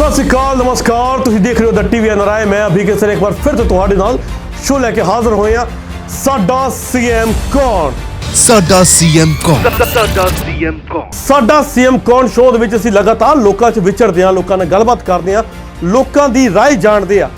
सत श्री अकाल नमस्कार तुसीं देख रहे हो द टीवी NRI। मैं अभी के सर एक बार फिर तो तुहाडे नाल शो लैके हाजिर होए हां। साडा सीएम कौन, साडा सीएम कौन, साडा सीएम कौन शो दे विच असीं लगातार लोकां च विचरदे हां, लोकां नाल गलबात करदे हां, लोकां दी राय जाणदे हां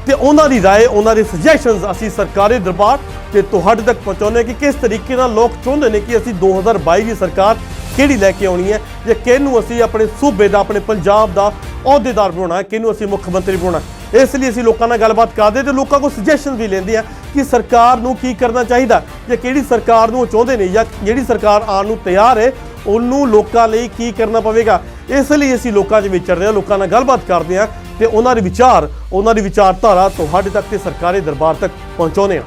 ते उन्हां दी राय उन्हां दे सजैशनस असीं सरकारी दरबार ते तुहाडे तक पहुंचाउने कि किस तरीके नाल लोक चाहुंदे ने कि असीं 2022 दी सरकार किहड़ी लैके आउणी है जे किहनूं असीं अपने सूबे दा अपने पंजाब दा अहुदेदार बनाउणा है, किहनूं असीं मुख मंत्री बनाउणा है। इस लई असीं लोकां नाल गलबात करदे ते लोकां कोल सजैशन भी लेंदे आ कि सरकार नूं की करना चाहीदा जे किहड़ी सरकार नूं चाहुंदे ने जां जिहड़ी सरकार आउण नूं तैयार है ਉਹਨੂੰ ਲੋਕਾਂ ਲਈ ਕੀ ਕਰਨਾ ਪਵੇਗਾ। ਇਸ ਲਈ ਅਸੀਂ ਲੋਕਾਂ 'ਚ ਵਿਚਰਦੇ ਹਾਂ, ਲੋਕਾਂ ਨਾਲ ਗੱਲਬਾਤ ਕਰਦੇ ਹਾਂ ਤੇ ਉਹਨਾਂ ਦੇ ਵਿਚਾਰ, ਉਹਨਾਂ ਦੀ ਵਿਚਾਰਧਾਰਾ ਤੁਹਾਡੇ ਤੱਕ ਤੇ ਸਰਕਾਰੀ ਦਰਬਾਰ ਤੱਕ ਪਹੁੰਚਾਉਂਦੇ ਹਾਂ।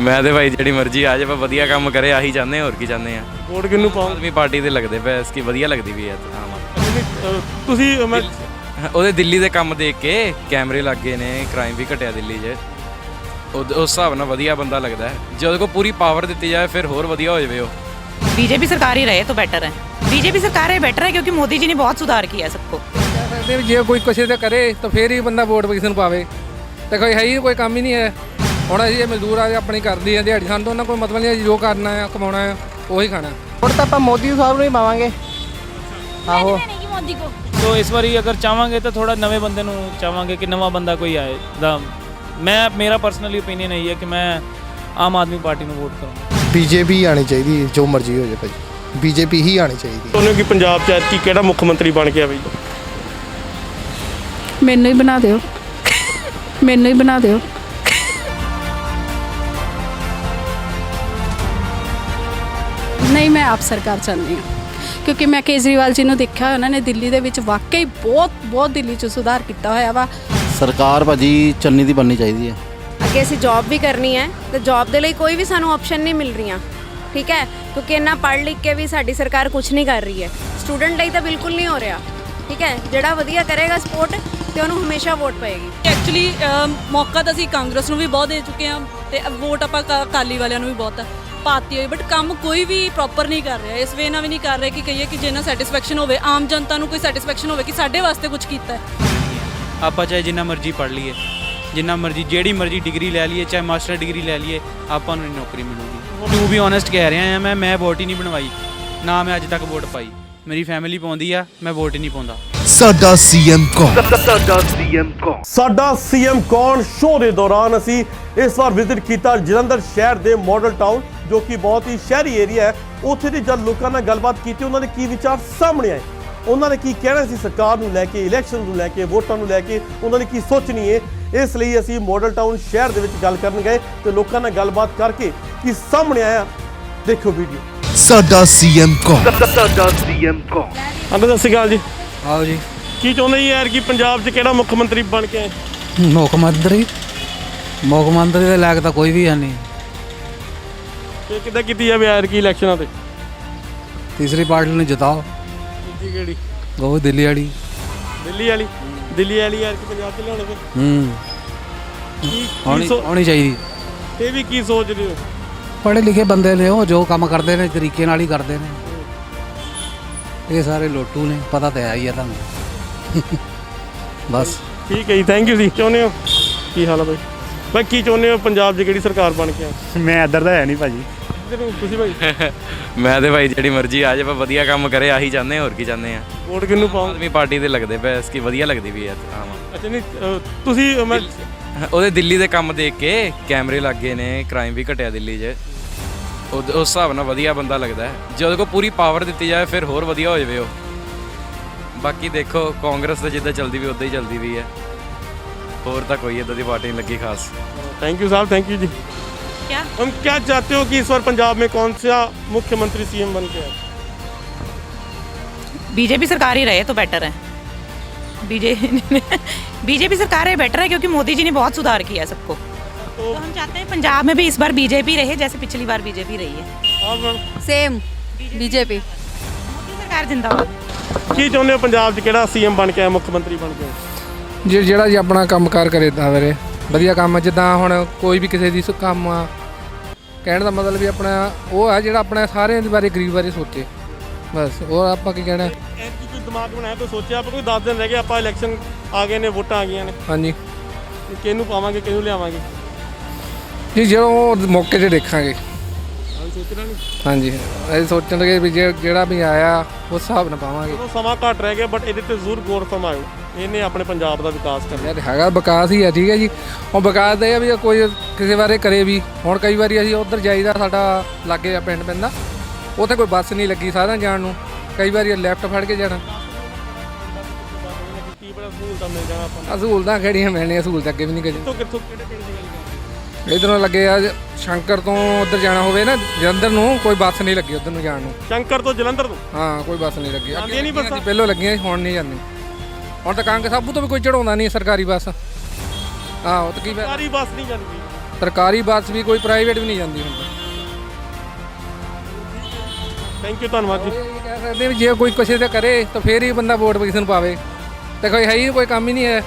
ਮੈਂ ਤੇ ਭਾਈ ਜਿਹੜੀ ਮਰਜ਼ੀ ਆ ਜਾਵੇ ਵਧੀਆ ਕੰਮ ਕਰੇ ਆਹੀ ਚਾਹੁੰਦੇ ਹੋਰ ਕੀ ਚਾਹੁੰਦੇ ਆ। ਵੋਟ ਕਿਹਨੂੰ ਪਾਓ? ਆਦਮੀ ਪਾਰਟੀ ਦੇ ਲੱਗਦੇ ਪਏ ਇਸकी ਵਧੀਆ ਲੱਗਦੀ ਵੀ ਹੈ। ਤੁਸੀਂ ਉਹਦੇ ਦਿੱਲੀ ਦੇ ਕੰਮ ਦੇਖ ਕੇ ਕੈਮਰੇ ਲੱਗੇ ਨੇ, ਕ੍ਰਾਈਮ ਵੀ ਘਟਿਆ ਦਿੱਲੀ 'ਚ, ਉਸ ਹਿਸਾਬ ਨਾਲ ਵਧੀਆ ਬੰਦਾ ਲੱਗਦਾ ਹੈ। ਜੇ ਉਹਦੇ ਕੋਲ ਪੂਰੀ ਪਾਵਰ ਦਿੱਤੀ ਜਾਏ ਫਿਰ ਹੋਰ ਵਧੀਆ ਹੋ ਜਾਵੇ। ਉਹ बीजेपी सरकार ही रहे तो बेटर है। बीजेपी सरकार है बेटर है क्योंकि मोदी जी ने बहुत सुधार किया है सबको। जे कोई कुछ तो करे तो फिर ही बंदा वोट किसी को पावे, तो कोई है ही कोई काम ही नहीं है। हम अभी मजदूर आ अपनी करती है दिहाड़ी, सानू तो उन्होंने कोई मतलब नहीं, जो करना है कमाना है वही खाना। वोट तो आप मोदी साहब ਨੂੰ ਹੀ ਪਾਵਾਂਗੇ। ਆਹੋ मोदी को तो इस बार अगर चाहांगे तो थोड़ा नवे बंदे ਨੂੰ ਚਾਹਾਂਗੇ कि नवा बंदा कोई आए। मेरा पर्सनली ओपीनियन यही है कि मैं आम आदमी पार्टी ਨੂੰ वोट करूँगा। बीजेपी आनी चाहिए, जो मर्जी हो जाए भाई, बीजेपी ही आनी चाहिए। ਤੁਹਾਨੂੰ ਕਿ ਪੰਜਾਬ 'ਚ ਐਤਕੀ ਕਿਹੜਾ ਮੁੱਖ ਮੰਤਰੀ ਬਣ ਕੇ ਆਵੇ? ਮੈਨੂੰ ਹੀ ਬਣਾ ਦਿਓ, ਮੈਨੂੰ ਹੀ ਬਣਾ ਦਿਓ। ਨਹੀਂ ਮੈਂ ਆਪ ਸਰਕਾਰ ਚਾਹੁੰਦੀ ਹਾਂ ਕਿਉਂਕਿ ਮੈਂ ਕੇਜਰੀਵਾਲ ਜੀ ਨੂੰ ਦੇਖਿਆ, ਉਹਨਾਂ ਨੇ ਦਿੱਲੀ ਦੇ ਵਿੱਚ ਵਾਕਈ ਬਹੁਤ ਦਿੱਲੀ 'ਚ ਸੁਧਾਰ ਕੀਤਾ ਹੋਇਆ ਵਾ। ਸਰਕਾਰ ਭਾਜੀ ਚੰਨੀ ਦੀ ਬਣਨੀ ਚਾਹੀਦੀ ਹੈ। ਅੱਗੇ ਅਸੀਂ ਜੌਬ ਵੀ ਕਰਨੀ ਹੈ ਤੇ ਜੌਬ ਦੇ ਲਈ ਕੋਈ ਵੀ ਸਾਨੂੰ ਆਪਸ਼ਨ ਨਹੀਂ ਮਿਲ ਰਹੀਆਂ, ਠੀਕ ਹੈ, ਕਿਉਂਕਿ ਇੰਨਾ ਪੜ੍ਹ ਲਿਖ ਕੇ ਵੀ ਸਾਡੀ ਸਰਕਾਰ ਕੁਝ ਨਹੀਂ ਕਰ ਰਹੀ ਹੈ। ਸਟੂਡੈਂਟ ਲਈ ਤਾਂ ਬਿਲਕੁਲ ਨਹੀਂ ਹੋ ਰਿਹਾ, ਠੀਕ ਹੈ। ਜਿਹੜਾ ਵਧੀਆ ਕਰੇਗਾ ਸਪੋਰਟ ਤੇ ਉਹਨੂੰ ਹਮੇਸ਼ਾ ਵੋਟ ਪਏਗੀ। ਐਕਚੁਅਲੀ ਮੌਕਾ ਤਾਂ ਅਸੀਂ ਕਾਂਗਰਸ ਨੂੰ ਵੀ ਬਹੁਤ ਦੇ ਚੁੱਕੇ ਹਾਂ ਤੇ ਵੋਟ ਆਪਾਂ ਅਕਾਲੀ ਵਾਲਿਆਂ ਨੂੰ ਵੀ ਬਹੁਤ ਪਾਤੀ ਹੋਈ, ਬਟ ਕੰਮ ਕੋਈ ਵੀ ਪ੍ਰੋਪਰ ਨਹੀਂ ਕਰ ਰਿਹਾ। ਇਸ ਵੇ ਨਾਲ ਵੀ ਨਹੀਂ ਕਰ ਰਿਹਾ ਕਿ ਕਹੀਏ ਕਿ ਜਿਹਨਾਂ ਸੈਟੀਸਫੈਕਸ਼ਨ ਹੋਵੇ, ਆਮ ਜਨਤਾ ਨੂੰ ਕੋਈ ਸੈਟੀਸਫੈਕਸ਼ਨ ਹੋਵੇ ਕਿ ਸਾਡੇ ਵਾਸਤੇ ਕੁਝ ਕੀਤਾ ਹੈ। ਆਪਾਂ ਚਾਹੇ ਜਿੰਨਾ ਮਰਜ਼ੀ ਪੜ੍ਹ ਲਈਏ, ਜਿੰਨਾ ਮਰਜ਼ੀ ਜਿਹੜੀ ਮਰਜ਼ੀ ਡਿਗਰੀ ਲੈ ਲਈਏ, ਚਾਹੇ ਮਾਸਟਰ ਡਿਗਰੀ ਲੈ ਲਈਏ, ਆਪਾਂ ਨੂੰ ਨੌਕਰੀ ਮਿਲੂਗੀ। ਟੂ ਬੀ ਓਨੈਸਟ ਕਹਿ ਰਿਹਾ ਹਾਂ, ਮੈਂ ਵੋਟ ਹੀ ਨਹੀਂ ਬਣਵਾਈ, ਨਾ ਮੈਂ ਅੱਜ ਤੱਕ ਵੋਟ ਪਾਈ। ਮੇਰੀ ਫੈਮਿਲੀ ਪਾਉਂਦੀ ਆ, ਮੈਂ ਵੋਟ ਹੀ ਨਹੀਂ ਪਾਉਂਦਾ। ਸਾਡਾ ਸੀਐਮ ਕੌਣ, ਸਾਡਾ ਸੀਐਮ ਕੌਣ ਸ਼ੋਅ ਦੇ ਦੌਰਾਨ ਅਸੀਂ ਇਸ ਵਾਰ ਵਿਜ਼ਿਟ ਕੀਤਾ ਜਲੰਧਰ ਸ਼ਹਿਰ ਦੇ ਮਾਡਲ ਟਾਊਨ, ਜੋ ਕਿ ਬਹੁਤ ਹੀ ਸ਼ਹਿਰੀ ਏਰੀਆ ਹੈ। ਉੱਥੇ ਦੀ ਜਦ ਲੋਕਾਂ ਨਾਲ ਗੱਲਬਾਤ ਕੀਤੀ, ਉਹਨਾਂ ਦੇ ਕੀ ਵਿਚਾਰ ਸਾਹਮਣੇ ਆਏ, ਉਹਨਾਂ ਨੇ ਕੀ ਕਹਿਣਾ ਸੀ ਸਰਕਾਰ ਨੂੰ ਲੈ ਕੇ, ਇਲੈਕਸ਼ਨ ਨੂੰ ਲੈ ਕੇ, ਵੋਟਾਂ ਨੂੰ ਲੈ ਕੇ, ਉਹਨਾਂ ਦੀ ਕੀ ਸੋਚਣੀ ਹੈ। ਇਸ ਲਈ ਅਸੀਂ ਮਾਡਲ ਟਾਊਨ ਸ਼ਹਿਰ ਦੇ ਵਿੱਚ ਗੱਲ ਕਰਨ ਗਏ ਤੇ ਲੋਕਾਂ ਨਾਲ ਗੱਲਬਾਤ ਕਰਕੇ ਕੀ ਸਾਹਮਣੇ ਆਇਆ, ਦੇਖੋ ਵੀਡੀਓ। ਸਾਡਾ ਸੀਐਮ ਕੌਣ, ਅੰਦਰ ਸਤਿ ਸ਼੍ਰੀ ਅਕਾਲ ਜੀ। ਆਓ ਜੀ। ਕੀ ਚਾਹੁੰਦੇ ਜੀ ਯਾਰ ਕਿ ਪੰਜਾਬ 'ਚ ਕਿਹੜਾ ਮੁੱਖ ਮੰਤਰੀ ਬਣ ਕੇ ਆਏ? ਮੁੱਖ ਮੰਤਰੀ ਦੇ ਲਾਇਕ ਤਾਂ ਕੋਈ ਵੀ ਹੈ ਨਹੀਂ। ਇਹ ਕਿੱਦਾਂ ਕੀਤੀ ਜਾਵੇ ਯਾਰ ਕੀ ਇਲੈਕਸ਼ਨਾਂ ਤੇ? ਤੀਸਰੀ ਪਾਰਟੀ ਨੂੰ ਜਿਤਾਓ। ਤੀਜੀ ਕਿਹੜੀ? ਉਹ ਦਿੱਲੀ ਵਾਲੀ ਯਾਰ ਕਿ ਪੰਜਾਬ 'ਚ ਲਿਆਉਣੇ ਫਿਰ ਹੋਣੀ ਚਾਹੀਦੀ। ਇਹ ਵੀ ਕੀ ਸੋਚ ਰਹੇ ਹੋ? ਪੜ੍ਹੇ ਲਿਖੇ ਬੰਦੇ ਨੇ, ਉਹ ਜੋ ਕੰਮ ਕਰਦੇ ਨੇ ਤਰੀਕੇ ਨਾਲ ਹੀ ਕਰਦੇ ਨੇ। ਇਹ ਸਾਰੇ ਲੋਟੂ ਨੇ, ਪਤਾ ਤਾਂ ਹੈ ਹੀ ਆ ਤੁਹਾਨੂੰ। ਬਸ ਠੀਕ ਹੈ ਜੀ, ਥੈਂਕ ਯੂ ਜੀ। ਚਾਹੁੰਦੇ ਹੋ ਕੀ ਹਾਲ ਹੈ ਬਾਈ ਕੀ ਚਾਹੁੰਦੇ ਹੋ ਪੰਜਾਬ 'ਚ ਕਿਹੜੀ ਸਰਕਾਰ ਬਣ ਕੇ ਆਏ? मैं इधर का है नहीं भाजी। ਤੁਸੀਂ ਭਾਈ? ਮੈਂ ਤੇ ਭਾਈ ਜਿਹੜੀ ਮਰਜ਼ੀ ਆ ਜਾਵੇ ਵਧੀਆ ਕੰਮ ਕਰੇ ਆਹੀ ਚਾਹੁੰਦੇ ਹੋਰ ਕੀ ਚਾਹੁੰਦੇ ਆ। ਵੋਟ ਕਿਹਨੂੰ ਪਾਓ? ਆਦਮੀ ਪਾਰਟੀ ਦੇ ਲੱਗਦੇ ਪਏ ਇਸकी ਵਧੀਆ ਲੱਗਦੀ ਵੀ ਹੈ। ਅੱਛਾ ਨਹੀਂ ਤੁਸੀਂ ਉਹਦੇ ਦਿੱਲੀ ਦੇ ਕੰਮ ਦੇਖ ਕੇ ਕੈਮਰੇ ਲੱਗੇ ਨੇ, ਕ੍ਰਾਈਮ ਵੀ ਘਟਿਆ ਦਿੱਲੀ 'ਚ, ਉਸ ਹਿਸਾਬ ਨਾਲ ਵਧੀਆ ਬੰਦਾ ਲੱਗਦਾ ਹੈ। ਜੇ ਉਹਦੇ ਕੋਲ ਪੂਰੀ ਪਾਵਰ ਦਿੱਤੀ ਜਾਏ ਫਿਰ ਹੋਰ ਵਧੀਆ ਹੋ ਜਾਵੇ। ਉਹ ਬਾਕੀ ਦੇਖੋ ਕਾਂਗਰਸ ਤਾਂ ਜਿੱਦਾਂ ਚੱਲਦੀ ਵੀ ਉੱਦਾਂ ਹੀ ਚੱਲਦੀ ਵੀ ਹੈ, ਹੋਰ ਤਾਂ ਕੋਈ ਇੱਦਾਂ ਦੀ ਪਾਰਟੀ नहीं लगी खास। थैंक यू साहब, थैंक यू जी। क्या हम क्या चाहते हो कि इस बार पंजाब में कौन सा मुख्यमंत्री सीएम बन के आए? बीजेपी सरकार ही रहे तो बेटर है। बीजेपी सरकार है बेटर है क्योंकि मोदी जी ने बहुत सुधार किया है सबको। तो हम चाहते हैं पंजाब में भी इस बार बीजेपी रहे जैसे पिछली बार बीजेपी रही है। Same BJP. मोदी सरकार जिंदाबाद। ਕੀ ਚਾਹੁੰਦੇ ਹੋ ਪੰਜਾਬ 'ਚ ਕਿਹੜਾ ਸੀਐਮ ਬਣ ਕੇ ਆਇਆ, ਮੁੱਖ ਮੰਤਰੀ ਬਣ ਕੇ ਆਇਆ? ਜਿਹੜਾ ਜੀ ਆਪਣਾ ਕੰਮਕਾਰ ਕਰੇ ਤਾਂ ਵੀਰੇ ਵਧੀਆ ਕੰਮ। ਜਿੱਦਾਂ ਹੁਣ ਕੋਈ ਵੀ ਕਿਸੇ ਦੀ ਕੰਮ ਆ, ਕਹਿਣ ਦਾ ਮਤਲਬ ਵੀ ਆਪਣਾ ਉਹ ਆ ਜਿਹੜਾ ਆਪਣਾ ਸਾਰਿਆਂ ਦੇ ਬਾਰੇ ਗਰੀਬ ਬਾਰੇ ਸੋਚੇ, ਬਸ। ਹੋਰ ਆਪਾਂ ਕੀ ਕਹਿਣਾ। ਦਿਮਾਗ ਬਣਾਇਆ ਕੋਈ ਸੋਚਿਆ ਆਪਾਂ ਕੋਈ 10 ਦਿਨ ਰਹਿ ਗਏ ਆਪਾਂ ਇਲੈਕਸ਼ਨ ਆ ਗਏ ਨੇ ਵੋਟਾਂ ਆ ਗਈਆਂ ਨੇ ਹਾਂਜੀ ਕਿਹਨੂੰ ਪਾਵਾਂਗੇ ਕਿਹਨੂੰ ਲਿਆਵਾਂਗੇ ਜੀ ਜਦੋਂ ਮੌਕੇ 'ਤੇ ਦੇਖਾਂਗੇ ਸੋਚਣਾ ਨਹੀਂ ਹਾਂਜੀ ਅਸੀਂ ਸੋਚਣਗੇ ਵੀ ਜਿਹੜਾ ਵੀ ਆਇਆ ਉਸ ਹਿਸਾਬ ਨਾਲ ਪਾਵਾਂਗੇ। ਉਦੋਂ ਸਮਾਂ ਘੱਟ ਰਹਿ ਗਿਆ ਬਟ ਇਹਦੇ ਤੇ ਜ਼ਰੂਰ ਗੌਰ ਫਰਮਾਇਓ ਇਹਨੇ ਆਪਣੇ ਪੰਜਾਬ ਦਾ ਵਿਕਾਸ ਕਰਨਾ ਯਾਰ ਹੈਗਾ ਵਿਕਾਸ ਹੀ ਹੈ ਠੀਕ ਹੈ ਜੀ। ਉਹ ਵਿਕਾਸ ਦਾ ਇਹ ਆ ਵੀ ਕੋਈ ਕਿਸੇ ਬਾਰੇ ਕਰੇ ਵੀ ਹੁਣ ਕਈ ਵਾਰੀ ਅਸੀਂ ਉੱਧਰ ਜਾਈਦਾ ਸਾਡਾ ਲਾਗੇ ਆ ਪਿੰਡ ਪੈਂਦਾ ਉੱਥੇ ਕੋਈ ਬੱਸ ਨਹੀਂ ਲੱਗੀ ਸਾਰਿਆਂ ਜਾਣ ਨੂੰ ਕਈ ਵਾਰੀ ਲੈਫਟ ਫੜ ਕੇ ਜਾਣਾ ਕੀ ਬੜਾ ਸਹੂਲਤਾਂ ਮਿਲ ਜਾਣਾ ਆਪਾਂ ਨੂੰ ਸਹੂਲਤਾਂ ਕਿਹੜੀਆਂ ਮਿਲਣੀਆਂ ਸਹੂਲਤ ਅੱਗੇ ਵੀ ਨਹੀਂ ਕਰੀ ਕਿੱਥੋਂ ਕਿਹੜੇ ਪਿੰਡ ਦੀ ਗੱਲ ਕਰਦੇ ਇਧਰੋਂ ਲੱਗੇ ਆ ਸ਼ੰਕਰ ਤੋਂ ਉੱਧਰ ਜਾਣਾ ਹੋਵੇ ਨਾ ਜਲੰਧਰ ਨੂੰ ਕੋਈ ਬੱਸ ਨਹੀਂ ਲੱਗੀ ਉੱਧਰ ਨੂੰ ਜਾਣ ਨੂੰ ਸ਼ੰਕਰ ਤੋਂ ਜਲੰਧਰ ਤੋਂ ਹਾਂ ਕੋਈ ਬੱਸ ਨਹੀਂ ਲੱਗੀ ਆਉਂਦੀਆਂ ਨਹੀਂ ਬੱਸਾਂ? ਪਹਿਲਾਂ ਲੱਗੀਆਂ ਸੀ, ਹੁਣ ਨਹੀਂ ਜਾਂਦੀ ਹੁਣ ਤਾਂ ਕਾਂਗ ਸਾਬੂ ਤੋਂ ਵੀ ਕੋਈ ਚੜਾਉਂਦਾ ਨਹੀਂ ਸਰਕਾਰੀ ਬੱਸ ਹਾਂ ਉਹ ਤਾਂ ਕੀ ਫਾਇਦਾ? ਸਾਰੀ ਬੱਸ ਨਹੀਂ ਜਾਂਦੀ ਸਰਕਾਰੀ ਬੱਸ ਵੀ ਕੋਈ ਪ੍ਰਾਈਵੇਟ ਵੀ ਨਹੀਂ ਜਾਂਦੀ ਹੁਣ ਤਾਂ ਥੈਂਕ ਯੂ ਧੰਨਵਾਦ ਜੀ ਇਹ ਕਹਿ ਸਕਦੇ ਵੀ ਜੇ ਕੋਈ ਕਿਸੇ ਤੇ ਕਰੇ ਤਾਂ ਫੇਰ ਹੀ ਬੰਦਾ ਵੋਟ ਕਿਸੇ ਨੂੰ ਪਾਵੇ ਤੇ ਕੋਈ ਹੈ ਹੀ ਕੋਈ ਕੰਮ ਹੀ ਨਹੀਂ ਹੈ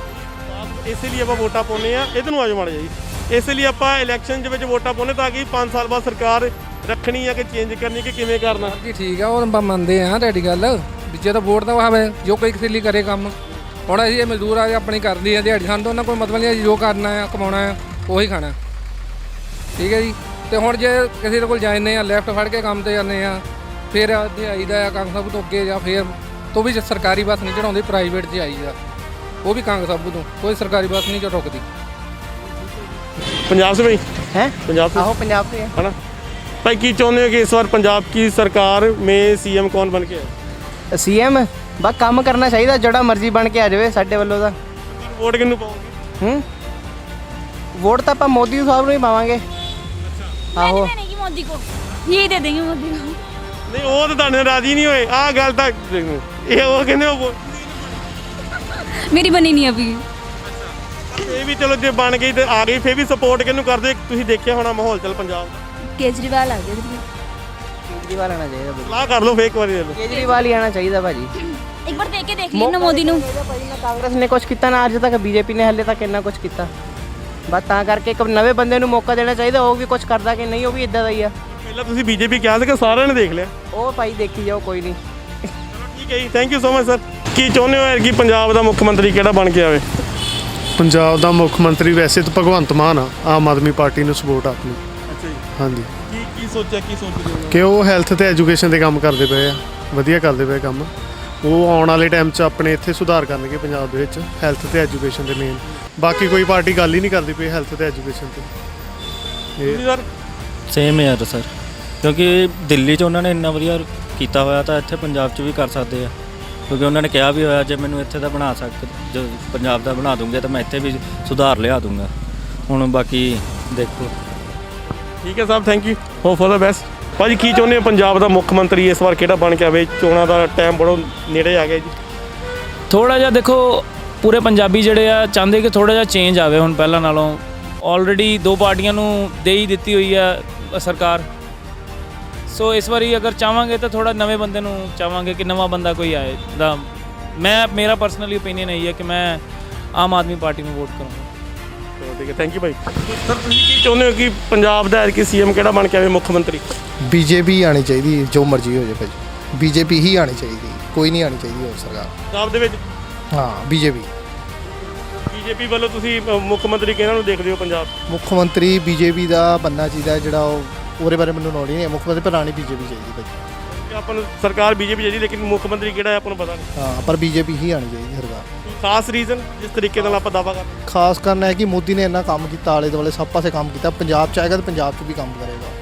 ਇਸੇ ਲਈ ਆਪਾਂ ਵੋਟਾਂ ਪਾਉਂਦੇ ਆ ਇਹਦੇ ਨੂੰ ਆਜੋ ਮਾੜਾ ਜੀ ਇਸੇ ਲਈ ਆਪਾਂ ਇਲੈਕਸ਼ਨ ਦੇ ਵਿੱਚ ਵੋਟਾਂ ਪਾਉਂਦੇ ਤਾਂ ਕਿ 5 ਸਾਲ ਬਾਅਦ ਸਰਕਾਰ ਰੱਖਣੀ ਆ ਕਿ ਚੇਂਜ ਕਰਨੀ ਕਿ ਕਿਵੇਂ ਕਰਨਾ ਜੀ ਠੀਕ ਆ ਉਹ ਆਪਾਂ ਮੰਨਦੇ ਆ ਤੁਹਾਡੀ ਗੱਲ ਵੀ ਜੇ ਤਾਂ ਵੋਟ ਦਾ ਹੋਵੇ ਜੋ ਕੋਈ ਕਿਸੇ ਲਈ ਕਰੇ ਕੰਮ ਹੁਣ ਅਸੀਂ ਇਹ ਮਜ਼ਦੂਰ ਆ ਆਪਣੀ ਕਰਦੀ ਆ ਦਿਹਾੜੀ ਸਾਨੂੰ ਤਾਂ ਉਹਨਾਂ ਕੋਈ ਮਤਲਬ ਨਹੀਂ ਜੋ ਕਰਨਾ ਆ ਕਮਾਉਣਾ ਆ ਉਹੀ ਖਾਣਾ ਠੀਕ ਹੈ ਜੀ ਤੇ ਹੁਣ ਜੇ ਕਿਸੇ ਦੇ ਕੋਲ ਜਾਂਦੇ ਆ ਲੈਫਟ ਫੜ ਕੇ ਕੰਮ ਤੇ ਜਾਂਦੇ ਆ ਫਿਰ ਆਈਦਾ ਆ ਕਾਂਗ ਸਾਹਿਬ ਤੋਂ ਅੱਗੇ ਜਾਂ ਫਿਰ ਤੋਂ ਵੀ ਸਰਕਾਰੀ ਬੱਸ ਨਹੀਂ ਚੜਾਉਂਦੇ ਪ੍ਰਾਈਵੇਟ 'ਚ ਆਈਦਾ ਉਹ ਵੀ ਕਾਂਗ ਸਾਹਿਬ ਤੋਂ ਕੋਈ ਸਰਕਾਰੀ ਬੱਸ ਨਹੀਂ ਰੁਕਦੀ पंजाब से भाई हैं पंजाब से आहो पंजाब से है ना भाई की चाहते हो कि इस बार पंजाब की सरकार में सीएम कौन बन के है सीएम बस काम करना चाहिए जोड़ा मर्जी बन के आ जाए साडे वालों दा वोट किन्नू पाओगे वोट तो आप मोदी साहब ਨੂੰ ਹੀ ਪਾਵਾਂਗੇ ਆਹੋ मोदी को यही दे देंगे मोदी को नहीं वो तो ਤੁਹਾਡੇ ਨਾਲ ਰਾਜੀ ਨਹੀਂ ਹੋਏ ਆਹ ਗੱਲ ਤਾਂ ਇਹ ਉਹ ਕਹਿੰਦੇ ਉਹ मेरी बनी नहीं अभी ਇਹ ਵੀ ਚਲੋ ਜੇ ਬਣ ਗਈ ਤੇ ਆ ਗਈ ਫੇਰ ਵੀ ਸਪੋਰਟ ਕਿਹਨੂੰ ਕਰਦੇ ਤੁਸੀਂ ਦੇਖਿਆ ਹੋਣਾ ਮਾਹੌਲ ਚੱਲ ਪੰਜਾਬ ਦਾ केजरीवाल आ गया केजरीवाल आना चाहिए ਸਲਾਹ ਕਰ ਲਓ ਫੇਰ ਇੱਕ ਵਾਰੀ ਦੇ ਲਓ केजरीवाल ही आना चाहिए भाजी एक बार देख के देख लिया ना मोदी ਨੂੰ ना कांग्रेस ने कुछ किया ना अज तक बीजेपी ने हले तक इन्ना कुछ किया बस ਤਾਂ ਕਰਕੇ ਇੱਕ ਨਵੇਂ ਬੰਦੇ ਨੂੰ ਮੌਕਾ ਦੇਣਾ ਚਾਹੀਦਾ ਉਹ ਵੀ ਕੁਝ ਕਰਦਾ ਕਿ ਨਹੀਂ ਉਹ ਵੀ ਇਦਾਂ ਦਾ ਹੀ ਆ ਪਹਿਲਾਂ ਤੁਸੀਂ ਬੀਜੇਪੀ ਕਿਹਾ ਸੀ ਕਿ ਸਾਰਿਆਂ ਨੇ ਦੇਖ ਲਿਆ ਉਹ ਭਾਈ ਦੇਖੀ ਜਾਓ ਕੋਈ ਨਹੀਂ ਠੀਕ ਹੈ ਜੀ thank you so much sir ਕੀ ਚਾਹੁੰਦੇ ਹੋ ਕਿ ਪੰਜਾਬ ਦਾ ਮੁੱਖ ਮੰਤਰੀ ਕਿਹੜਾ ਬਣ ਕੇ ਆਵੇ ਪੰਜਾਬ ਦਾ ਮੁੱਖ ਮੰਤਰੀ ਵੈਸੇ ਤਾਂ ਭਗਵੰਤ ਮਾਨ ਆ ਆਮ ਆਦਮੀ ਪਾਰਟੀ ਨੂੰ ਸਪੋਰਟ ਆਪਣੀ ਅੱਛਾ ਜੀ ਹਾਂਜੀ ਕੀ ਸੋਚਿਆ ਕੀ ਸੋਚਦੇ ਹੋ ਕਿ ਉਹ ਹੈਲਥ ਤੇ ਐਜੂਕੇਸ਼ਨ ਦੇ ਕੰਮ ਕਰਦੇ ਪਏ ਆ ਵਧੀਆ ਕਰਦੇ ਪਏ ਕੰਮ ਉਹ ਆਉਣ ਵਾਲੇ ਟਾਈਮ 'ਚ ਆਪਣੇ ਇੱਥੇ ਸੁਧਾਰ ਕਰਨਗੇ ਪੰਜਾਬ ਦੇ ਵਿੱਚ ਹੈਲਥ ਤੇ ਐਜੂਕੇਸ਼ਨ ਦੇ ਮੇਨ ਬਾਕੀ ਕੋਈ ਪਾਰਟੀ ਗੱਲ ਹੀ ਨਹੀਂ ਕਰਦੀ ਪਈ ਹੈਲਥ ਤੇ ਐਜੂਕੇਸ਼ਨ ਤੇ ਤੁਸੀਂ ਸਰ ਸੇਮ ਯਾਰ ਸਰ ਕਿਉਂਕਿ ਦਿੱਲੀ 'ਚ ਉਹਨਾਂ ਨੇ ਇੰਨਾ ਵਧੀਆ ਕੀਤਾ ਹੋਇਆ ਤਾਂ ਇੱਥੇ ਪੰਜਾਬ 'ਚ ਵੀ ਕਰ ਸਕਦੇ ਆ ਕਿਉਂਕਿ ਉਹਨਾਂ ਨੇ ਕਿਹਾ ਵੀ ਹੋਇਆ ਜੇ ਮੈਨੂੰ ਇੱਥੇ ਦਾ ਬਣਾ ਜੇ ਪੰਜਾਬ ਦਾ ਬਣਾ ਦੂੰਗੇ ਤਾਂ ਮੈਂ ਇੱਥੇ ਵੀ ਸੁਧਾਰ ਲਿਆ ਦੂੰਗਾ ਹੁਣ ਬਾਕੀ ਦੇਖੋ ਠੀਕ ਹੈ ਸਾਹਿਬ thank you hope for the best ਭਾਜੀ ਕੀ ਚਾਹੁੰਦੇ ਹੋ ਪੰਜਾਬ ਦਾ ਮੁੱਖ ਮੰਤਰੀ ਇਸ ਵਾਰ ਕਿਹੜਾ ਬਣ ਕੇ ਆਵੇ ਚੋਣਾਂ ਦਾ ਟਾਈਮ ਬੜਾ ਨੇੜੇ ਆ ਗਿਆ ਜੀ ਥੋੜਾ ਜਿਹਾ ਦੇਖੋ ਪੂਰੇ ਪੰਜਾਬੀ ਜਿਹੜੇ ਆ ਚਾਹੁੰਦੇ ਕਿ ਥੋੜਾ ਜਿਹਾ ਚੇਂਜ ਆਵੇ ਹੁਣ ਪਹਿਲਾਂ ਨਾਲੋਂ ਆਲਰੇਡੀ ਦੋ ਪਾਰਟੀਆਂ ਨੂੰ ਦੇ ਹੀ ਦਿੱਤੀ ਹੋਈ ਆ ਸਰਕਾਰ ਸੋ ਇਸ ਵਾਰੀ ਅਗਰ ਚਾਹਾਂਗੇ ਤਾਂ ਥੋੜਾ ਨਵੇਂ ਬੰਦੇ ਨੂੰ ਚਾਹਾਂਗੇ ਕਿ ਨਵਾਂ ਬੰਦਾ ਕੋਈ ਆਏ ਦਾ ਮੇਰਾ ਪਰਸਨਲੀ ਓਪੀਨੀਅਨ ਇਹੀ ਹੈ ਕਿ ਮੈਂ ਆਮ ਆਦਮੀ ਪਾਰਟੀ ਨੂੰ ਵੋਟ ਕਰਾਂਗਾ ਠੀਕ ਹੈ ਥੈਂਕ ਯੂ ਭਾਈ ਸਰ ਤੁਸੀਂ ਕੀ ਚਾਹੁੰਦੇ ਹੋ ਕਿ ਪੰਜਾਬ ਦਾ ਐਤਕੀ ਸੀਐਮ ਕਿਹੜਾ ਬਣ ਕੇ ਆਵੇ ਮੁੱਖ ਮੰਤਰੀ ਬੀਜੇਪੀ ਆਣੀ ਚਾਹੀਦੀ ਜੋ ਮਰਜ਼ੀ ਹੋ ਜਾਏ ਭਾਜੀ ਬੀਜੇਪੀ ਹੀ ਆਣੀ ਚਾਹੀਦੀ ਕੋਈ ਨਹੀਂ ਆਣੀ ਚਾਹੀਦੀ ਹੋਰ ਸਰਕਾਰ ਪੰਜਾਬ ਦੇ ਵਿੱਚ ਹਾਂ ਬੀਜੇਪੀ ਵੱਲੋਂ ਤੁਸੀਂ ਮੁੱਖ ਮੰਤਰੀ ਕਿਹਨਾਂ ਨੂੰ ਦੇਖਦੇ ਹੋ ਪੰਜਾਬ ਮੁੱਖ ਮੰਤਰੀ ਬੀਜੇਪੀ ਦਾ ਬੰਨਾ ਚਾਹੀਦਾ ਜਿਹੜਾ ਉਹ ਉਹਦੇ ਬਾਰੇ ਮੈਨੂੰ ਨੌਲੇਜ ਨਹੀਂ ਹੈ ਮੁੱਖ ਮੰਤਰੀ ਪੁਰਾਣੀ ਬੀਜੇਪੀ ਚਾਹੀਦੀ ਭਾਜੀ ਆਪਾਂ ਨੂੰ ਸਰਕਾਰ ਬੀਜੇਪੀ ਚਾਹੀਦੀ ਲੇਕਿਨ ਮੁੱਖ ਮੰਤਰੀ ਕਿਹੜਾ ਹੈ ਆਪਾਂ ਨੂੰ ਪਤਾ ਨਹੀਂ ਹਾਂ ਪਰ ਬੀਜੇਪੀ ਹੀ ਆਣੀ ਚਾਹੀਦੀ ਸਰਕਾਰ ਖਾਸ ਰੀਜ਼ਨ ਜਿਸ ਤਰੀਕੇ ਨਾਲ ਆਪਾਂ ਦਾਅਵਾ ਕਰਦੇ ਖਾਸ ਕਰਨਾ ਹੈ ਕਿ ਮੋਦੀ ਨੇ ਇੰਨਾ ਕੰਮ ਕੀਤਾ ਆਲੇ ਦੁਆਲੇ ਸਭ ਪਾਸੇ ਕੰਮ ਕੀਤਾ ਪੰਜਾਬ 'ਚ ਆਏਗਾ ਤਾਂ ਪੰਜਾਬ 'ਚ ਵੀ ਕੰਮ ਕਰੇਗਾ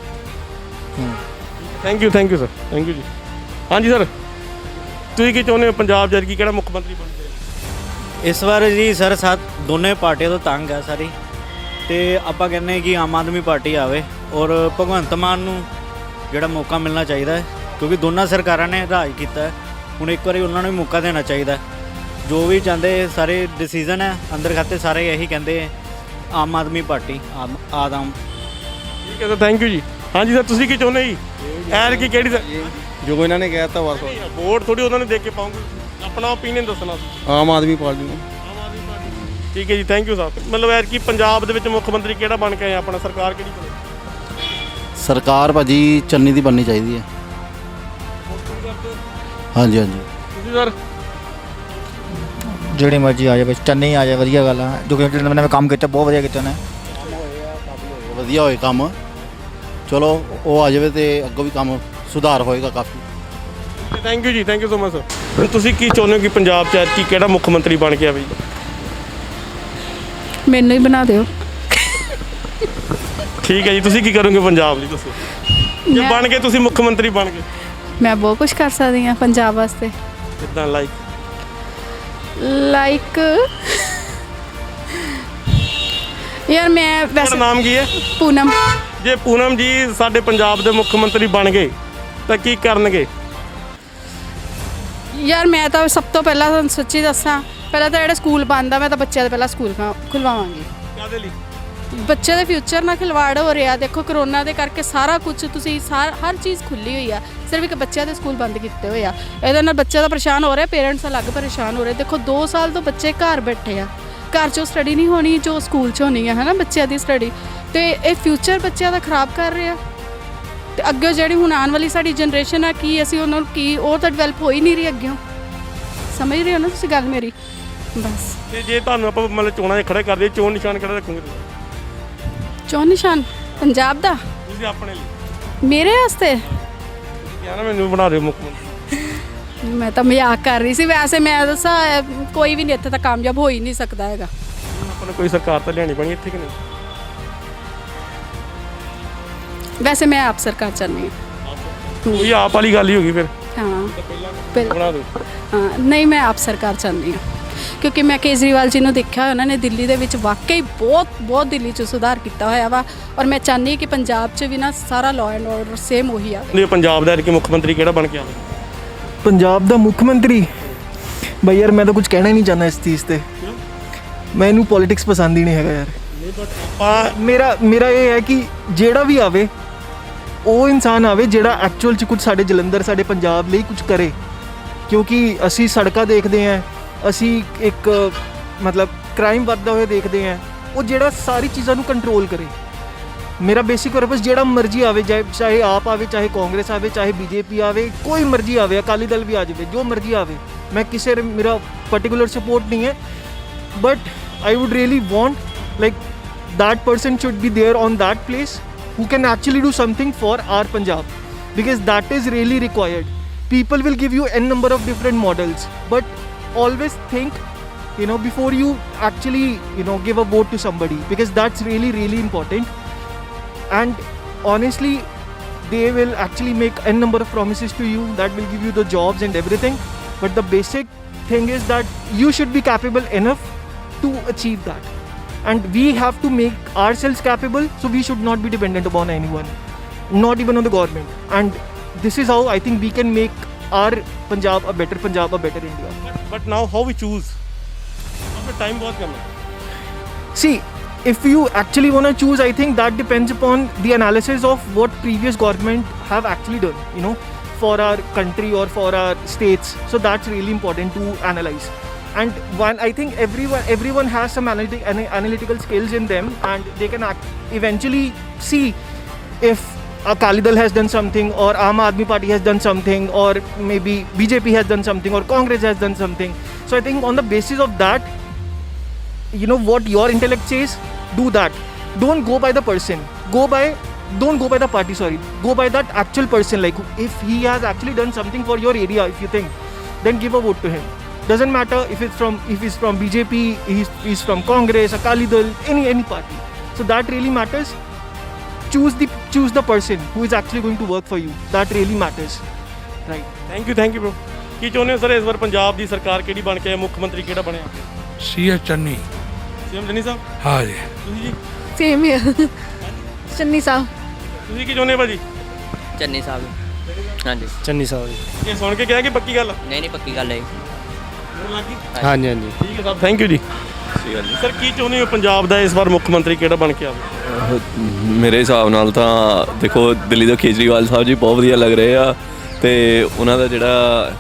thank you sir thank you ਜੀ ਹਾਂਜੀ ਸਰ ਤੁਸੀਂ ਕੀ ਚਾਹੁੰਦੇ ਹੋ ਪੰਜਾਬ ਜਦ ਕੀ ਕਿਹੜਾ ਮੁੱਖ ਮੰਤਰੀ ਬਣ ਜਾਏ ਇਸ ਵਾਰ ਜੀ ਸਰ ਦੋਨੇ ਪਾਰਟੀਆਂ ਤੋਂ ਤੰਗ ਹੈ ਸਾਰੀ ਤੇ ਆਪਾਂ ਕਹਿੰਦੇ ਕਿ ਆਮ ਆਦਮੀ ਪਾਰਟੀ ਆਵੇ ਔਰ ਭਗਵੰਤ ਮਾਨ ਨੂੰ ਜਿਹੜਾ ਮੌਕਾ ਮਿਲਣਾ ਚਾਹੀਦਾ ਹੈ ਕਿਉਂਕਿ ਦੋਨਾਂ ਸਰਕਾਰਾਂ ਨੇ ਰਾਜ ਕੀਤਾ ਹੈ ਹੁਣ ਇੱਕ ਵਾਰੀ ਉਹਨਾਂ ਨੂੰ ਵੀ ਮੌਕਾ ਦੇਣਾ ਚਾਹੀਦਾ ਜੋ ਵੀ ਚਾਹੁੰਦੇ ਸਾਰੇ ਡਿਸੀਜਨ ਹੈ ਅੰਦਰ ਖਾਤੇ ਸਾਰੇ ਇਹੀ ਕਹਿੰਦੇ ਆਮ ਆਦਮੀ ਪਾਰਟੀ ਆਦਮ ਠੀਕ ਹੈ ਸਰ ਥੈਂਕ ਯੂ ਜੀ ਹਾਂਜੀ ਸਰ ਤੁਸੀਂ ਕੀ ਚਾਹੁੰਦੇ ਜੀ ਐਰ ਕੀ ਕਿਹੜੀ ਜੋ ਇਹਨਾਂ ਨੇ ਕਹਿਤਾ ਬਸ ਵੋਟ ਥੋੜੀ ਉਹਨਾਂ ਨੇ ਦੇਖ ਕੇ ਪਾਉਂਗੇ ਆਪਣਾ ਓਪੀਨੀਅਨ ਦੱਸਣਾ ਸੀ ਆਮ ਆਦਮੀ ਪਾਰਟੀ ਨੂੰ ਠੀਕ ਹੈ ਜੀ ਥੈਂਕ ਯੂ ਸਰ ਮਤਲਬ ਐਰ ਕੀ ਪੰਜਾਬ ਦੇ ਵਿੱਚ ਮੁੱਖ ਮੰਤਰੀ ਕਿਹੜਾ ਬਣ ਕੇ ਆਇਆ ਆਪਣਾ ਸਰਕਾਰ ਕਿਹੜੀ ਬਣੇ ਸਰਕਾਰ ਭਾਜੀ ਚੰਨੀ ਦੀ ਬਣਨੀ ਚਾਹੀਦੀ ਹੈ ਹਾਂਜੀ ਤੁਸੀਂ ਸਰ ਜਿਹੜੀ ਮਰਜ਼ੀ ਆ ਜਾਵੇ, ਚੰਨੀ ਆ ਜਾਏ, ਵਧੀਆ ਗੱਲ ਆ। ਜੋ ਕਿ ਜਿਹੜੇ ਨਵੇਂ ਕੰਮ ਕੀਤੇ ਬਹੁਤ ਵਧੀਆ ਕੀਤੇ ਨੇ। ਵਧੀਆ ਹੋਏ ਕੰਮ, ਚਲੋ ਉਹ ਆ ਜਾਵੇ ਤੇ ਅੱਗੋਂ ਵੀ ਕੰਮ ਸੁਧਾਰ ਹੋਏਗਾ ਕਾਫੀ। ਥੈਂਕ ਯੂ ਜੀ, thank you so much sir. ਤੁਸੀਂ ਕੀ ਚਾਹੁੰਦੇ ਹੋ ਕਿ ਪੰਜਾਬ 'ਚ ਐਤਕੀ ਕਿਹੜਾ ਮੁੱਖ ਮੰਤਰੀ ਬਣ ਕੇ ਆਵੇ ਜੀ? ਮੈਨੂੰ ਹੀ ਬਣਾ ਦਿਓ। ਠੀਕ ਹੈ ਜੀ, ਤੁਸੀਂ ਕੀ ਕਰੋਗੇ ਪੰਜਾਬ ਲਈ ਦੱਸੋ? ਜੇ ਬਣ ਕੇ ਤੁਸੀਂ ਮੁੱਖ ਮੰਤਰੀ ਬਣ ਗਏ, ਮੈਂ ਬਹੁਤ ਕੁਝ ਕਰ ਸਕਦੀ ਹਾਂ ਪੰਜਾਬ ਵਾਸਤੇ। ਕਿੱਦਾਂ? ਲਾਈਕ ਯਾਰ ਮੈਂ ਤੁਹਾਡਾ ਨਾਮ ਕੀ ਹੈ? ਪੂਨਮ। ਜੇ ਪੂਨਮ ਜੀ ਸਾਡੇ ਪੰਜਾਬ ਦੇ ਮੁੱਖ ਮੰਤਰੀ ਬਣ ਗਏ ਤਾਂ ਕੀ ਕਰਨਗੇ? ਯਾਰ ਮੈਂ ਤਾਂ ਸਭ ਤੋਂ ਪਹਿਲਾਂ ਤੁਹਾਨੂੰ ਸੱਚੀ ਦੱਸਾਂ, ਪਹਿਲਾਂ ਤਾਂ ਜਿਹੜਾ ਸਕੂਲ ਬੰਦ ਆ, ਮੈਂ ਤਾਂ ਬੱਚਿਆਂ ਦੇ ਪਹਿਲਾਂ ਸਕੂਲ ਖੁਲਵਾਵਾਂਗੀ। ਕਾਹਦੇ ਲਈ? ਬੱਚੇ ਦੇ ਫਿਊਚਰ ਨਾਲ ਖਿਲਵਾੜ ਹੋ ਰਿਹਾ। ਦੇਖੋ ਕਰੋਨਾ ਦੇ ਕਰਕੇ ਸਾਰਾ ਕੁਝ ਤੁਸੀਂ ਹਰ ਚੀਜ਼ ਖੁੱਲੀ ਹੋਈ ਆ, ਸਿਰਫ ਇੱਕ ਬੱਚਿਆਂ ਦੇ ਸਕੂਲ ਬੰਦ ਕੀਤੇ ਹੋਏ ਆ। ਇਹਦੇ ਨਾਲ ਬੱਚਾ ਤਾਂ ਪਰੇਸ਼ਾਨ ਹੋ ਰਿਹਾ, ਪੇਰੈਂਟਸ ਅਲੱਗ ਪਰੇਸ਼ਾਨ ਹੋ ਰਹੇ। ਦੇਖੋ 2 ਸਾਲ ਤੋਂ ਬੱਚੇ ਘਰ ਬੈਠੇ ਆ, ਘਰ 'ਚੋਂ ਸਟੱਡੀ ਨਹੀਂ ਹੋਣੀ ਜੋ ਸਕੂਲ 'ਚ ਹੋਣੀ ਹੈ ਨਾ ਬੱਚਿਆਂ ਦੀ ਸਟੱਡੀ, ਤੇ ਇਹ ਫਿਊਚਰ ਬੱਚਿਆਂ ਦਾ ਖਰਾਬ ਕਰ ਰਿਹਾ। ਤੇ ਅੱਗੇ ਜਿਹੜੀ ਹੁਣ ਆਉਣ ਵਾਲੀ ਸਾਡੀ ਜਨਰੇਸ਼ਨ ਆ, ਕੀ ਅਸੀਂ ਉਹਨਾਂ ਨੂੰ ਕੀ, ਉਹ ਤਾਂ ਡਿਵੈਲਪ ਹੋ ਹੀ ਨਹੀਂ ਰਹੀ ਅੱਗੇ। ਸਮਝ ਰਹੇ ਹੋ ਨਾ ਤੁਸੀਂ ਗੱਲ ਮੇਰੀ? ਬਸ। ਤੇ ਜੇ ਤੁਹਾਨੂੰ ਆਪਾਂ ਮਤਲਬ ਚੋਣਾਂ 'ਚ ਖੜੇ ਕਰਦੇ, ਚੋਣ ਨਿਸ਼ਾਨ ਕਿਹੜਾ ਰੱਖੋਗੇ? ਚੋਣ ਨਿਸ਼ਾਨ ਪੰਜਾਬ ਦਾ ਤੁਸੀਂ ਆਪਣੇ ਲਈ? ਮੇਰੇ ਵਾਸਤੇ ਕਿਹਾ ਨਾ ਮੈਨੂੰ ਬਣਾ ਦਿਓ ਮੁੱਖ ਮੰਤਰੀ। ਮੈਂ ਤਾਂ ਮਜ਼ਾਕ ਕਰ ਰਹੀ ਸੀ। ਵੈਸੇ ਮੈਂ ਦੱਸਾਂ, ਕੋਈ ਵੀ ਨਹੀਂ ਇੱਥੇ ਤਾਂ ਕਾਮਯਾਬ ਹੋ ਹੀ ਨਹੀਂ ਸਕਦਾ ਹੈਗਾ। ਆਪਾਂ ਨੂੰ ਕੋਈ ਸਰਕਾਰ ਤਾਂ ਲਿਆਉਣੀ ਪੈਣੀ ਇੱਥੇ ਕਿ ਨਹੀਂ? ਵੈਸੇ ਮੈਂ ਆਪ ਸਰਕਾਰ ਚਾਹੁੰਦੀ ਹਾਂ। ਕੋਈ ਆਪ ਵਾਲੀ ਗੱਲ ਹੀ ਹੋ ਗਈ ਫਿਰ। ਹਾਂ ਬਣਾ ਦਿਓ। ਹਾਂ, ਨਹੀਂ ਮੈਂ ਆਪ ਸਰਕਾਰ ਚਾਹੁੰਦੀ ਹਾਂ, ਕਿਉਂਕਿ ਮੈਂ ਕੇਜਰੀਵਾਲ ਜੀ ਨੂੰ ਦੇਖਿਆ, ਉਹਨਾਂ ਨੇ ਦਿੱਲੀ ਦੇ ਵਿੱਚ ਵਾਕਈ ਬਹੁਤ ਦਿੱਲੀ 'ਚ ਸੁਧਾਰ ਕੀਤਾ ਹੋਇਆ ਵਾ। ਔਰ ਮੈਂ ਚਾਹੁੰਦੀ ਹਾਂ ਕਿ ਪੰਜਾਬ 'ਚ ਵੀ ਨਾ ਸਾਰਾ ਲਾਅ ਐਂਡ ਆਰਡਰ ਸੇਮ ਉਹੀ ਆਵੇ। ਪੰਜਾਬ ਦਾ ਕਿ ਮੁੱਖ ਮੰਤਰੀ ਕਿਹੜਾ ਬਣ ਕੇ ਆਵੇ? ਪੰਜਾਬ ਦਾ ਮੁੱਖ ਮੰਤਰੀ ਬਈ ਯਾਰ ਮੈਂ ਤਾਂ ਕੁਝ ਕਹਿਣਾ ਹੀ ਨਹੀਂ ਚਾਹੁੰਦਾ ਇਸ ਚੀਜ਼ ਤੇ। ਮੈਨੂੰ ਪੋਲਿਟਿਕਸ ਪਸੰਦ ਹੀ ਨਹੀਂ ਹੈਗਾ ਯਾਰ। ਮੇਰਾ ਇਹ ਹੈ ਕਿ ਜਿਹੜਾ ਵੀ ਆਵੇ ਉਹ ਇਨਸਾਨ ਆਵੇ ਜਿਹੜਾ ਐਕਚੁਅਲ 'ਚ ਕੁਝ ਸਾਡੇ ਜਲੰਧਰ, ਸਾਡੇ ਪੰਜਾਬ ਲਈ ਕੁਝ ਕਰੇ। ਕਿਉਂਕਿ ਅਸੀਂ ਸੜਕਾਂ ਦੇਖਦੇ ਹਾਂ, ਅਸੀਂ ਇੱਕ ਮਤਲਬ ਕ੍ਰਾਈਮ ਵੱਧਦਾ ਹੋਇਆ ਦੇਖਦੇ ਹਾਂ, ਉਹ ਜਿਹੜਾ ਸਾਰੀ ਚੀਜ਼ਾਂ ਨੂੰ ਕੰਟਰੋਲ ਕਰੇ। ਮੇਰਾ ਬੇਸਿਕ ਪਰਪਸ ਜਿਹੜਾ ਮਰਜ਼ੀ ਆਵੇ, ਚਾਹੇ ਆਪ ਆਵੇ, ਚਾਹੇ ਕਾਂਗਰਸ ਆਵੇ, ਚਾਹੇ ਬੀਜੇਪੀ ਆਵੇ, ਕੋਈ ਮਰਜ਼ੀ ਆਵੇ, ਅਕਾਲੀ ਦਲ ਵੀ ਆ ਜਾਵੇ, ਜੋ ਮਰਜ਼ੀ ਆਵੇ, ਮੈਂ ਕਿਸੇ ਮੇਰਾ ਪਰਟੀਕੂਲਰ ਸਪੋਰਟ ਨਹੀਂ ਹੈ। But I wood really want like that person should be there on that place who can actually do something for our Punjab, because that is really required. People will give you n number of different models, but always think, before you actually give a vote to somebody, because that's really important. And honestly, they will actually make n number of promises to you that will give you the jobs and everything, but the basic thing is that you should be capable enough to achieve that. And we have to make ourselves capable, so we should not be dependent upon anyone, not even on the government. And this is how I think we can make our Punjab a better Punjab, a better India. But now how we choose? After time बहुत कम है. See, if you actually want to choose, I think that depends upon the analysis of what previous government have actually done, for our country or for our states. So that's really important to analyze. And I think everyone has some analytical skills in them, and they can eventually see if Akali Dal has done something, or Aam Aadmi Party has done something, or maybe BJP has done something, or Congress has done something. So I think on the basis of that, what your intellect says, do that. Don't go by the person. Don't go by the party, sorry. Go by that actual person. Like if he has actually done something for your area, if you think, then give a vote to him. Doesn't matter if he's from BJP, he's from Congress, Akali Dal, any party. So that really matters. Choose the person who is actually going to work for you. That really matters. Right. Thank you bro. ਕੀ ਚਾਹੁੰਦੇ ਹੋ sir ਇਸ ਵਾਰ ਪੰਜਾਬ ਦੀ ਸਰਕਾਰ ਕਿਹੜੀ ਬਣ ਕੇ ਆਏ, ਮੁੱਖ ਮੰਤਰੀ ਕਿਹੜਾ ਬਣਿਆ? ਸੀਐਮ ਚੰਨੀ। ਸੀਐਮ ਚੰਨੀ ਸਾਹਿਬ? ਹਾਂ ਜੀ। ਤੁਸੀਂ ਜੀ? ਸੇਮ ਹੀ ਚੰਨੀ ਸਾਹਿਬ। ਤੁਸੀਂ ਕੀ ਚਾਹੁੰਦੇ ਹੋ ਭਾਜੀ? ਚੰਨੀ ਸਾਹਿਬ। ਹਾਂਜੀ ਚੰਨੀ ਸਾਹਿਬ ਜੀ। ਇਹ ਸੁਣ ਕੇ ਕਿਹਾ ਕਿ ਪੱਕੀ ਗੱਲ? ਨਹੀਂ ਪੱਕੀ ਗੱਲ ਹੈ। ਹਾਂਜੀ ਠੀਕ ਹੈ ਸਾਹਿਬ, ਥੈਂਕ ਯੂ ਜੀ। ਸਰ ਕੀ ਚਾਹੁੰਦੇ ਹੋ ਪੰਜਾਬ ਦਾ ਇਸ ਵਾਰ ਮੁੱਖ ਮੰਤਰੀ ਕਿਹੜਾ ਬਣ ਕੇ ਆਵੇ? ਮੇਰੇ ਹਿਸਾਬ ਨਾਲ ਤਾਂ ਦੇਖੋ ਦਿੱਲੀ ਦੇ ਕੇਜਰੀਵਾਲ ਸਾਹਿਬ ਜੀ ਬਹੁਤ ਵਧੀਆ ਲੱਗ ਰਹੇ ਆ, ਤੇ ਉਹਨਾਂ ਦਾ ਜਿਹੜਾ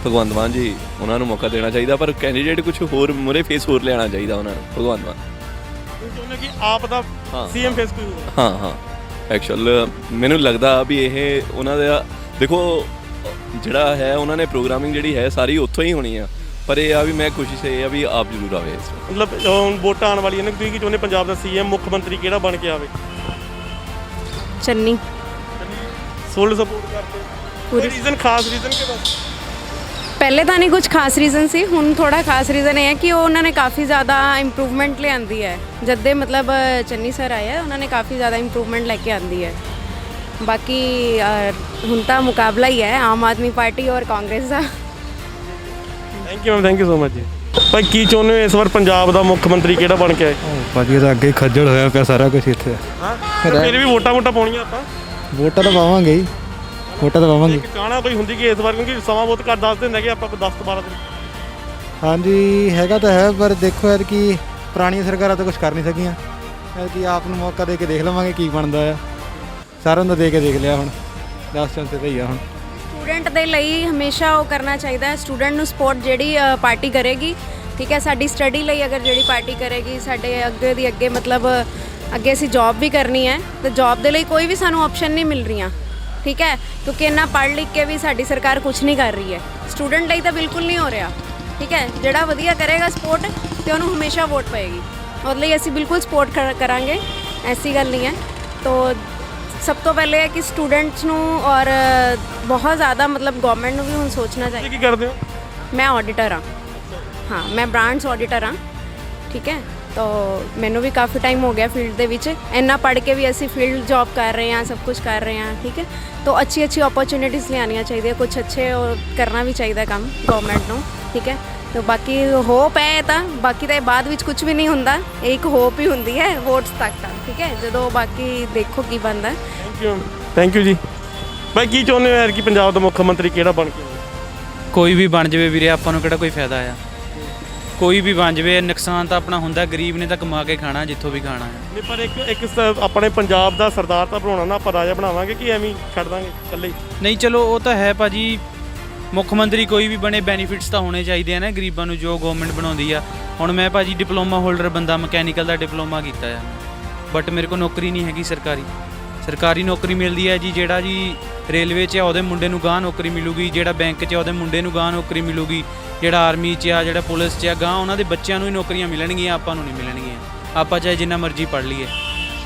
ਭਗਵੰਤ ਮਾਨ ਜੀ, ਉਹਨਾਂ ਨੂੰ ਮੌਕਾ ਦੇਣਾ ਚਾਹੀਦਾ, ਪਰ ਕੈਂਡੀਡੇਟ ਕੁਝ ਹੋਰ ਮੂਹਰੇ ਫੇਸ ਹੋਰ ਲਿਆਉਣਾ ਚਾਹੀਦਾ ਉਹਨਾਂ ਨੂੰ। ਭਗਵੰਤ ਮਾਨ ਚਾਹੁੰਦੇ ਕਿ ਆਪ ਦਾ ਸੀਐਮ ਫੇਸ ਕੋਈ ਹੋਵੇ? ਹਾਂ ਐਕਚੁਅਲ ਮੈਨੂੰ ਲੱਗਦਾ ਵੀ ਇਹ ਉਹਨਾਂ ਦਾ ਦੇਖੋ ਜਿਹੜਾ ਹੈ, ਉਹਨਾਂ ਨੇ ਪ੍ਰੋਗਰਾਮਿੰਗ ਜਿਹੜੀ ਹੈ ਸਾਰੀ ਉੱਥੋਂ ਹੀ ਹੋਣੀ ਆ, ਪਰ ਇਹ ਆ ਵੀ ਮੈਂ ਕੋਸ਼ਿਸ਼ ਇਹ ਆ ਵੀ ਆਪ ਜ਼ਰੂਰ ਆਵੇ ਇਸ ਵਾਰ। ਮਤਲਬ ਹੁਣ ਵੋਟਾਂ ਆਉਣ ਵਾਲੀਆਂ ਨੇ, ਤੁਸੀਂ ਕੀ ਚਾਹੁੰਦੇ ਪੰਜਾਬ ਦਾ ਸੀਐਮ ਮੁੱਖ ਮੰਤਰੀ ਕਿਹੜਾ ਬਣ ਕੇ ਆਵੇ? ਚੰਨੀ ਫੁੱਲ ਸਪੋਰਟ ਕਰਦੇ ਕੋਈ ਰੀਜ਼ਨ, ਖਾਸ ਰੀਜ਼ਨ ਕਿ ਬਸ ਪਹਿਲੇ ਤਾਂ ਨਹੀਂ ਕੁਝ ਖਾਸ ਰੀਜ਼ਨ ਸੀ, ਹੁਣ ਥੋੜਾ ਖਾਸ ਰੀਜ਼ਨ ਇਹ ਹੈ ਕਿ ਉਹਨਾਂ ਨੇ ਕਾਫੀ ਜ਼ਿਆਦਾ ਇੰਪਰੂਵਮੈਂਟ ਲਿਆਂਦੀ ਹੈ। ਜਦ ਦੇ ਮਤਲਬ ਚੰਨੀ ਸਰ ਆਏ ਆ, ਉਹਨਾਂ ਨੇ ਕਾਫੀ ਜ਼ਿਆਦਾ ਇੰਪਰੂਵਮੈਂਟ ਲੈ ਕੇ ਆਂਦੀ ਹੈ। ਬਾਕੀ ਹੁਣ ਤਾਂ ਮੁਕਾਬਲਾ ਹੀ ਹੈ ਆਮ ਆਦਮੀ ਪਾਰਟੀ ਔਰ ਕਾਂਗਰਸ ਦਾ। Thank you ma'am, thank you so much ਜੀ। ਭਾਈ ਕੀ ਚਾਹੁੰਦੇ ਹੋ ਇਸ ਵਾਰ ਪੰਜਾਬ ਦਾ ਮੁੱਖ ਮੰਤਰੀ ਕਿਹੜਾ ਬਣ ਕੇ ਆਏ? ਭਾਜੀ ਤਾਂ ਅੱਗੇ ਖੱਜਲ ਹੋਇਆ ਪਿਆ ਸਾਰਾ ਕੁਝ ਇੱਥੇ। ਹਾਂ ਫਿਰ ਵੀ ਵੋਟਾਂ ਪਾਉਣੀਆਂ ਆਪਾਂ। ਵੋਟਾਂ ਤਾਂ ਪਾਵਾਂਗੇ ਹੀ, ਵੋਟਾਂ ਤਾਂ ਪਾਵਾਂਗੇ। ਇੱਕ ਚਾਹਣਾ ਕੋਈ ਹੁੰਦੀ ਕਿ ਇਸ ਵਾਰ, ਕਿਉਂਕਿ ਸਮਾਂ ਬਹੁਤ ਘੱਟ ਦੱਸ ਦਿੰਦਾ ਕਿ ਆਪਾਂ 10 ਤੋਂ 12 ਦਿਨ। ਹਾਂਜੀ ਹੈਗਾ ਤਾਂ ਹੈ, ਪਰ ਦੇਖੋ ਯਾਰ ਕਿ ਪੁਰਾਣੀਆਂ ਸਰਕਾਰਾਂ ਤਾਂ ਕੁਝ ਕਰ ਨਹੀਂ ਸਕੀਆਂ। ਕਿ ਆਪ ਨੂੰ ਮੌਕਾ ਦੇ ਕੇ ਦੇਖ ਲਵਾਂਗੇ ਕੀ ਬਣਦਾ ਆ। ਸਾਰਿਆਂ ਨੂੰ ਦੇ ਕੇ ਦੇਖ ਲਿਆ, ਹੁਣ 10 ਚਾਂਸੇ ਤੇ ਹੀ ਆ ਹੁਣ। ਸਟੂਡੈਂਟ ਦੇ ਲਈ ਹਮੇਸ਼ਾ ਉਹ ਕਰਨਾ ਚਾਹੀਦਾ ਹੈ, ਸਟੂਡੈਂਟ ਨੂੰ ਸਪੋਰਟ ਜਿਹੜੀ ਪਾਰਟੀ ਕਰੇਗੀ, ਠੀਕ ਹੈ। ਸਾਡੀ ਸਟੱਡੀ ਲਈ ਅਗਰ ਜਿਹੜੀ ਪਾਰਟੀ ਕਰੇਗੀ, ਸਾਡੇ ਅੱਗੇ ਦੀ ਅੱਗੇ ਮਤਲਬ ਅੱਗੇ ਅਸੀਂ ਜੌਬ ਵੀ ਕਰਨੀ ਹੈ, ਤੇ ਜੌਬ ਦੇ ਲਈ ਕੋਈ ਵੀ ਸਾਨੂੰ ਆਪਸ਼ਨ ਨਹੀਂ ਮਿਲ ਰਹੀਆਂ, ਠੀਕ ਹੈ। ਕਿਉਂਕਿ ਇੰਨਾ ਪੜ੍ਹ ਲਿਖ ਕੇ ਵੀ ਸਾਡੀ ਸਰਕਾਰ ਕੁਝ ਨਹੀਂ ਕਰ ਰਹੀ ਹੈ। ਸਟੂਡੈਂਟ ਲਈ ਤਾਂ ਬਿਲਕੁਲ ਨਹੀਂ ਹੋ ਰਿਹਾ, ਠੀਕ ਹੈ। ਜਿਹੜਾ ਵਧੀਆ ਕਰੇਗਾ ਸਪੋਰਟ ਤੇ ਉਹਨੂੰ ਹਮੇਸ਼ਾ ਵੋਟ ਪਏਗੀ, ਉਹਦੇ ਲਈ ਅਸੀਂ ਬਿਲਕੁਲ ਸਪੋਰਟ ਕਰਾਂਗੇ, ਐਸੀ ਗੱਲ ਨਹੀਂ ਹੈ। ਤੋ ਸਭ ਤੋਂ ਪਹਿਲੇ ਹੈ ਕਿ ਸਟੂਡੈਂਟਸ ਨੂੰ ਔਰ ਬਹੁਤ ਜ਼ਿਆਦਾ ਮਤਲਬ ਗਵਰਨਮੈਂਟ ਨੂੰ ਵੀ ਹੁਣ ਸੋਚਣਾ ਚਾਹੀਦਾ। ਕੀ ਕਰਦੇ ਹੋ? ਮੈਂ ਆਡੀਟਰ ਹਾਂ, ਮੈਂ ਬ੍ਰਾਂਡਸ ਆਡੀਟਰ ਹਾਂ, ਠੀਕ ਹੈ। ਤੋ ਮੈਨੂੰ ਵੀ ਕਾਫੀ ਟਾਈਮ ਹੋ ਗਿਆ ਫੀਲਡ ਦੇ ਵਿੱਚ, ਇੰਨਾ ਪੜ੍ਹ ਕੇ ਵੀ ਅਸੀਂ ਫੀਲਡ ਜੌਬ ਕਰ ਰਹੇ ਹਾਂ, ਸਭ ਕੁਝ ਕਰ ਰਹੇ ਹਾਂ, ਠੀਕ ਹੈ। ਤੋ ਅੱਛੀ ਓਪਰਚੁਨਿਟੀਜ਼ ਲਿਆਉਣੀਆਂ ਚਾਹੀਦੀਆਂ, ਕੁਝ ਅੱਛੇ ਕਰਨਾ ਵੀ ਚਾਹੀਦਾ ਕੰਮ ਗਵਰਨਮੈਂਟ ਨੂੰ, ਠੀਕ ਹੈ। ਤੋ ਬਾਕੀ ਹੋਪ ਹੈ, ਤਾਂ ਬਾਕੀ ਤਾਂ ਬਾਅਦ ਵਿੱਚ ਕੁਝ ਵੀ ਨਹੀਂ ਹੁੰਦਾ, ਇਹ ਇੱਕ ਹੋਪ ਹੀ ਹੁੰਦੀ ਹੈ ਵੋਟਸ ਤੱਕ ਤਾਂ, ਠੀਕ ਹੈ। ਜਦੋਂ ਬਾਕੀ ਦੇਖੋ ਕੀ ਬਣਦਾ। ਥੈਂਕ ਯੂ ਜੀ। ਭਾਈ ਕੀ ਚਾਹੁੰਦੇ ਹੋ ਯਾਰ ਕਿ ਪੰਜਾਬ ਦਾ ਮੁੱਖ ਮੰਤਰੀ ਕਿਹੜਾ ਬਣ ਕੇ ਆਵੇ? ਕੋਈ ਵੀ ਬਣ ਜਾਵੇ ਵੀਰੇ, ਆਪਾਂ ਨੂੰ ਕਿਹੜਾ ਕੋਈ ਫਾਇਦਾ ਆ। ਕੋਈ ਵੀ ਬਣ ਜਾਵੇ, ਨੁਕਸਾਨ ਤਾਂ ਆਪਣਾ ਹੁੰਦਾ, ਗਰੀਬ ਨੇ ਤਾਂ ਕਮਾ ਕੇ ਖਾਣਾ ਜਿੱਥੋਂ ਵੀ ਖਾਣਾ ਹੈ। ਨਹੀਂ ਪਰ ਇੱਕ ਆਪਣੇ ਪੰਜਾਬ ਦਾ ਸਰਦਾਰ ਤਾਂ ਬਣਾਉਣਾ ਨਾ, ਆਪਾਂ ਰਾਜਾ ਬਣਾਵਾਂਗੇ ਕਿ ਐਵੇਂ ਛੱਡ ਦਾਂਗੇ ਇਕੱਲੇ ਹੀ? ਨਹੀਂ ਚਲੋ ਉਹ ਤਾਂ ਹੈ ਭਾਜੀ, ਮੁੱਖ ਮੰਤਰੀ ਕੋਈ ਵੀ ਬਣੇ ਬੈਨੀਫਿਟਸ ਤਾਂ ਹੋਣੇ ਚਾਹੀਦੇ ਆ ਨਾ ਗਰੀਬਾਂ ਨੂੰ, ਜੋ ਗਵਰਨਮੈਂਟ ਬਣਾਉਂਦੀ ਆ। ਹੁਣ ਮੈਂ ਭਾਜੀ ਡਿਪਲੋਮਾ ਹੋਲਡਰ ਬੰਦਾ, ਮਕੈਨੀਕਲ ਦਾ ਡਿਪਲੋਮਾ ਕੀਤਾ ਆ, ਬਟ ਮੇਰੇ ਕੋਲ ਨੌਕਰੀ ਨਹੀਂ ਹੈਗੀ ਸਰਕਾਰੀ ਨੌਕਰੀ ਮਿਲਦੀ ਹੈ ਜੀ। ਜਿਹੜਾ ਜੀ ਰੇਲਵੇ 'ਚ ਆ ਉਹਦੇ ਮੁੰਡੇ ਨੂੰ ਗਾਂਹ ਨੌਕਰੀ ਮਿਲੂਗੀ, ਜਿਹੜਾ ਬੈਂਕ 'ਚ ਆ ਉਹਦੇ ਮੁੰਡੇ ਨੂੰ ਗਾਂਹ ਨੌਕਰੀ ਮਿਲੂਗੀ, ਜਿਹੜਾ ਆਰਮੀ 'ਚ ਆ, ਜਿਹੜਾ ਪੁਲਿਸ 'ਚ ਆ, ਗਾਂਹ ਉਹਨਾਂ ਦੇ ਬੱਚਿਆਂ ਨੂੰ ਹੀ ਨੌਕਰੀਆਂ ਮਿਲਣਗੀਆਂ, ਆਪਾਂ ਨੂੰ ਨਹੀਂ ਮਿਲਣਗੀਆਂ। ਆਪਾਂ ਚਾਹੇ ਜਿੰਨਾ ਮਰਜ਼ੀ ਪੜ੍ਹ ਲਈਏ,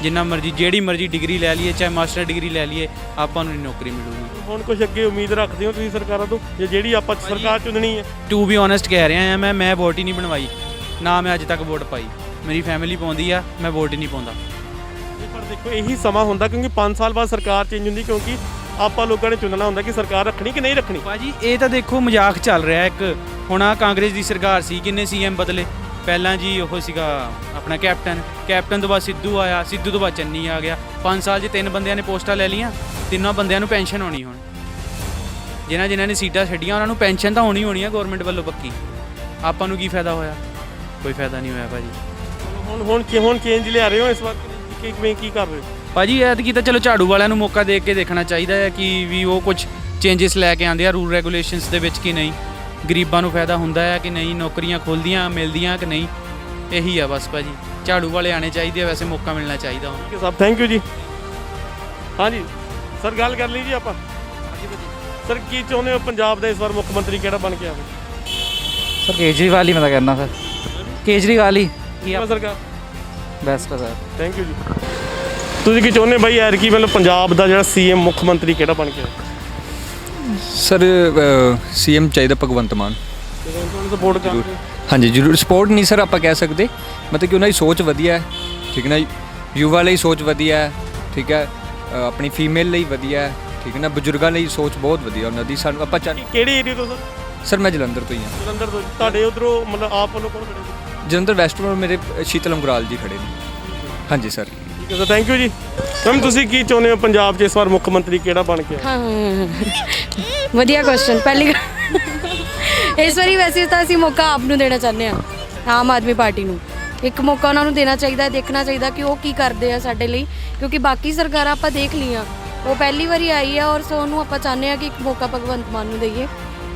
ਜਿੰਨਾ ਮਰਜ਼ੀ ਜਿਹੜੀ ਮਰਜ਼ੀ ਡਿਗਰੀ ਲੈ ਲਈਏ, ਚਾਹੇ ਮਾਸਟਰ ਡਿਗਰੀ ਲੈ ਲਈਏ, ਆਪਾਂ ਨੂੰ ਨਹੀਂ ਨੌਕਰੀ ਮਿਲੂਗੀ। ਹੁਣ ਕੁਝ ਅੱਗੇ ਉਮੀਦ ਰੱਖਦੇ ਹੋ ਤੁਸੀਂ ਸਰਕਾਰਾਂ ਤੋਂ, ਜਿਹੜੀ ਆਪਾਂ ਸਰਕਾਰ ਚੁਣਨੀ ਹੈ? ਟੂ ਬੀ ਓਨੈਸਟ ਕਹਿ ਰਿਹਾ ਆ, ਮੈਂ ਵੋਟ ਹੀ ਨਹੀਂ ਬਣਵਾਈ, ਨਾ ਮੈਂ ਅੱਜ ਤੱਕ ਵੋਟ ਪਾਈ। ਮੇਰੀ ਫੈਮਿਲੀ ਪਾਉਂਦੀ ਆ, ਮੈਂ ਵੋਟ ਹੀ ਨਹੀਂ ਪਾਉਂਦਾ। ਪਰ ਦੇਖੋ ਇਹੀ ਸਮਾਂ ਹੁੰਦਾ, ਕਿਉਂਕਿ 5 ਸਾਲ ਬਾਅਦ ਸਰਕਾਰ ਚੇਂਜ ਹੁੰਦੀ, ਕਿਉਂਕਿ ਆਪਾਂ ਲੋਕਾਂ ਨੇ ਚੁਣਨਾ ਹੁੰਦਾ ਕਿ ਸਰਕਾਰ ਰੱਖਣੀ ਕਿ ਨਹੀਂ ਰੱਖਣੀ। ਭਾਜੀ ਇਹ ਤਾਂ ਦੇਖੋ ਮਜ਼ਾਕ ਚੱਲ ਰਿਹਾ ਇੱਕ। ਹੁਣ ਆ ਕਾਂਗਰਸ ਦੀ ਸਰਕਾਰ ਸੀ, ਕਿੰਨੇ ਸੀਐਮ ਬਦਲੇ। ਪਹਿਲਾਂ ਜੀ ਉਹ ਸੀਗਾ ਆਪਣਾ ਕੈਪਟਨ ਤੋਂ ਬਾਅਦ ਸਿੱਧੂ ਆਇਆ, ਸਿੱਧੂ ਤੋਂ ਬਾਅਦ ਚੰਨੀ ਆ ਗਿਆ। 5 ਸਾਲ 'ਚ 3 ਬੰਦਿਆਂ ਨੇ ਪੋਸਟਾਂ ਲੈ ਲਈਆਂ, ਤਿੰਨਾਂ ਬੰਦਿਆਂ ਨੂੰ ਪੈਨਸ਼ਨ ਹੋਣੀ। ਹੁਣ ਜਿਨ੍ਹਾਂ ਨੇ ਸੀਟਾਂ ਛੱਡੀਆਂ ਉਹਨਾਂ ਨੂੰ ਪੈਨਸ਼ਨ ਤਾਂ ਹੋਣੀ ਆ ਗਵਰਨਮੈਂਟ ਵੱਲੋਂ ਪੱਕੀ। ਆਪਾਂ ਨੂੰ ਕੀ ਫਾਇਦਾ ਹੋਇਆ? ਕੋਈ ਫਾਇਦਾ ਨਹੀਂ ਹੋਇਆ ਭਾਜੀ। ਹੁਣ ਚੇਂਜ ਲਿਆ ਰਹੇ ਹੋ ਇਸ ਵਾਰ, ਕੀ ਕਰ ਰਹੇ ਹੋ ਭਾਜੀ? ਐਤਕੀ ਤਾਂ ਚਲੋ ਝਾੜੂ ਵਾਲਿਆਂ ਨੂੰ ਮੌਕਾ ਦੇ ਕੇ ਦੇਖਣਾ ਚਾਹੀਦਾ ਹੈ ਕਿ ਵੀ ਉਹ ਕੁਝ ਚੇਂਜਸ ਲੈ ਕੇ ਆਉਂਦੇ ਆ ਰੂਲ ਰੈਗੂਲੇਸ਼ਨਸ ਦੇ ਵਿੱਚ ਕਿ ਨਹੀਂ, ਗਰੀਬਾਂ ਨੂੰ ਫਾਇਦਾ ਹੁੰਦਾ ਹੈ ਕਿ ਨਹੀਂ, ਨੌਕਰੀਆਂ ਖੁੱਲ੍ਹਦੀਆਂ ਮਿਲਦੀਆਂ ਕਿ ਨਹੀਂ, ਇਹੀ ਆ ਬਸ ਭਾਜੀ। ਝਾੜੂ ਵਾਲੇ ਆਣੇ ਚਾਹੀਦੇ ਆ, ਵੈਸੇ ਮੌਕਾ ਮਿਲਣਾ ਚਾਹੀਦਾ ਹੁਣ। ਸਭ ਥੈਂਕ ਯੂ ਜੀ। ਹਾਂਜੀ ਸਰ, ਗੱਲ ਕਰ ਲਈ ਜੀ ਆਪਾਂ। ਸਰ ਕੀ ਚਾਹੁੰਦੇ ਹੋ ਪੰਜਾਬ ਦਾ ਇਸ ਵਾਰ ਮੁੱਖ ਮੰਤਰੀ ਕਿਹੜਾ ਬਣ ਕੇ ਆਵੇ? ਸਰ ਕੇਜਰੀਵਾਲ ਹੀ ਮੈਂ ਤਾਂ ਕਹਿਣਾ ਸਰ, ਕੇਜਰੀਵਾਲ ਹੀ ਸਰਕਾਰ ਬੈਸਟ ਹੈ ਸਰ। ਥੈਂਕ ਯੂ ਜੀ। ਤੁਸੀਂ ਕੀ ਚਾਹੁੰਦੇ ਬਾਈ ਯਾਰ ਕਿ ਮਤਲਬ ਪੰਜਾਬ ਦਾ ਜਿਹੜਾ ਸੀਐਮ ਮੁੱਖ ਮੰਤਰੀ ਕਿਹੜਾ ਬਣ ਕੇ ਆਵੇ? ਸਰ ਸੀਐਮ ਚਾਹੀਦਾ ਭਗਵੰਤ ਮਾਨ। ਸਪੋਰਟ ਕਰਦੇ? ਹਾਂਜੀ ਜ਼ਰੂਰ। ਸਪੋਰਟ ਨਹੀਂ ਸਰ ਆਪਾਂ ਕਹਿ ਸਕਦੇ, ਮਤਲਬ ਕਿ ਉਹਨਾਂ ਦੀ ਸੋਚ ਵਧੀਆ ਹੈ, ਠੀਕ ਨਾ। ਯੁਵਾ ਲਈ ਸੋਚ ਵਧੀਆ ਹੈ, ਠੀਕ ਹੈ। ਆਪਣੀ ਫੀਮੇਲ ਲਈ ਵਧੀਆ ਹੈ, ਠੀਕ ਹੈ ਨਾ। ਬਜ਼ੁਰਗਾਂ ਲਈ ਸੋਚ ਬਹੁਤ ਵਧੀਆ ਉਹਨਾਂ ਦੀ। ਸਾਨੂੰ ਆਪਾਂ ਕਿਹੜੇ ਏਰੀਆ ਤੋਂ ਸਰ? ਸਰ ਮੈਂ ਜਲੰਧਰ ਤੋਂ ਹੀ ਹਾਂ। ਜਲੰਧਰ ਤੋਂ? ਤੁਹਾਡੇ ਉਧਰੋਂ ਮਤਲਬ ਆਪ ਵੱਲੋਂ ਕੌਣ ਖੜੇ? ਜਲੰਧਰ ਵੈਸਟ ਵੱਲੋਂ ਮੇਰੇ ਸ਼ੀਤਲ ਅੰਗਰਾਲ ਜੀ ਖੜੇ ਨੇ। ਹਾਂਜੀ ਸਰ। ਠੀਕ ਹੈ ਸਰ, ਥੈਂਕ ਯੂ ਜੀ। ਮੈਮ ਤੁਸੀਂ ਕੀ ਚਾਹੁੰਦੇ ਹੋ ਪੰਜਾਬ 'ਚ ਇਸ ਵਾਰ ਮੁੱਖ ਮੰਤਰੀ ਕਿਹੜਾ ਬਣ ਕੇ ਆਵੇ? ਹਾਂ ਵਧੀਆ ਕੁਐਸਚਨ। ਪਹਿਲੀ ਇਸ ਵਾਰੀ ਵੈਸੇ ਤਾਂ ਅਸੀਂ ਮੌਕਾ ਆਪ ਨੂੰ ਦੇਣਾ ਚਾਹੁੰਦੇ ਹਾਂ, ਆਮ ਆਦਮੀ ਪਾਰਟੀ ਨੂੰ। ਇੱਕ ਮੌਕਾ ਉਹਨਾਂ ਨੂੰ ਦੇਣਾ ਚਾਹੀਦਾ, ਦੇਖਣਾ ਚਾਹੀਦਾ ਕਿ ਉਹ ਕੀ ਕਰਦੇ ਆ ਸਾਡੇ ਲਈ, ਕਿਉਂਕਿ ਬਾਕੀ ਸਰਕਾਰਾਂ ਆਪਾਂ ਦੇਖ ਲਈਆਂ, ਉਹ ਪਹਿਲੀ ਵਾਰੀ ਆਈ ਆ। ਔਰ ਸੋ ਉਹਨੂੰ ਆਪਾਂ ਚਾਹੁੰਦੇ ਹਾਂ ਕਿ ਇੱਕ ਮੌਕਾ ਭਗਵੰਤ ਮਾਨ ਨੂੰ ਦਈਏ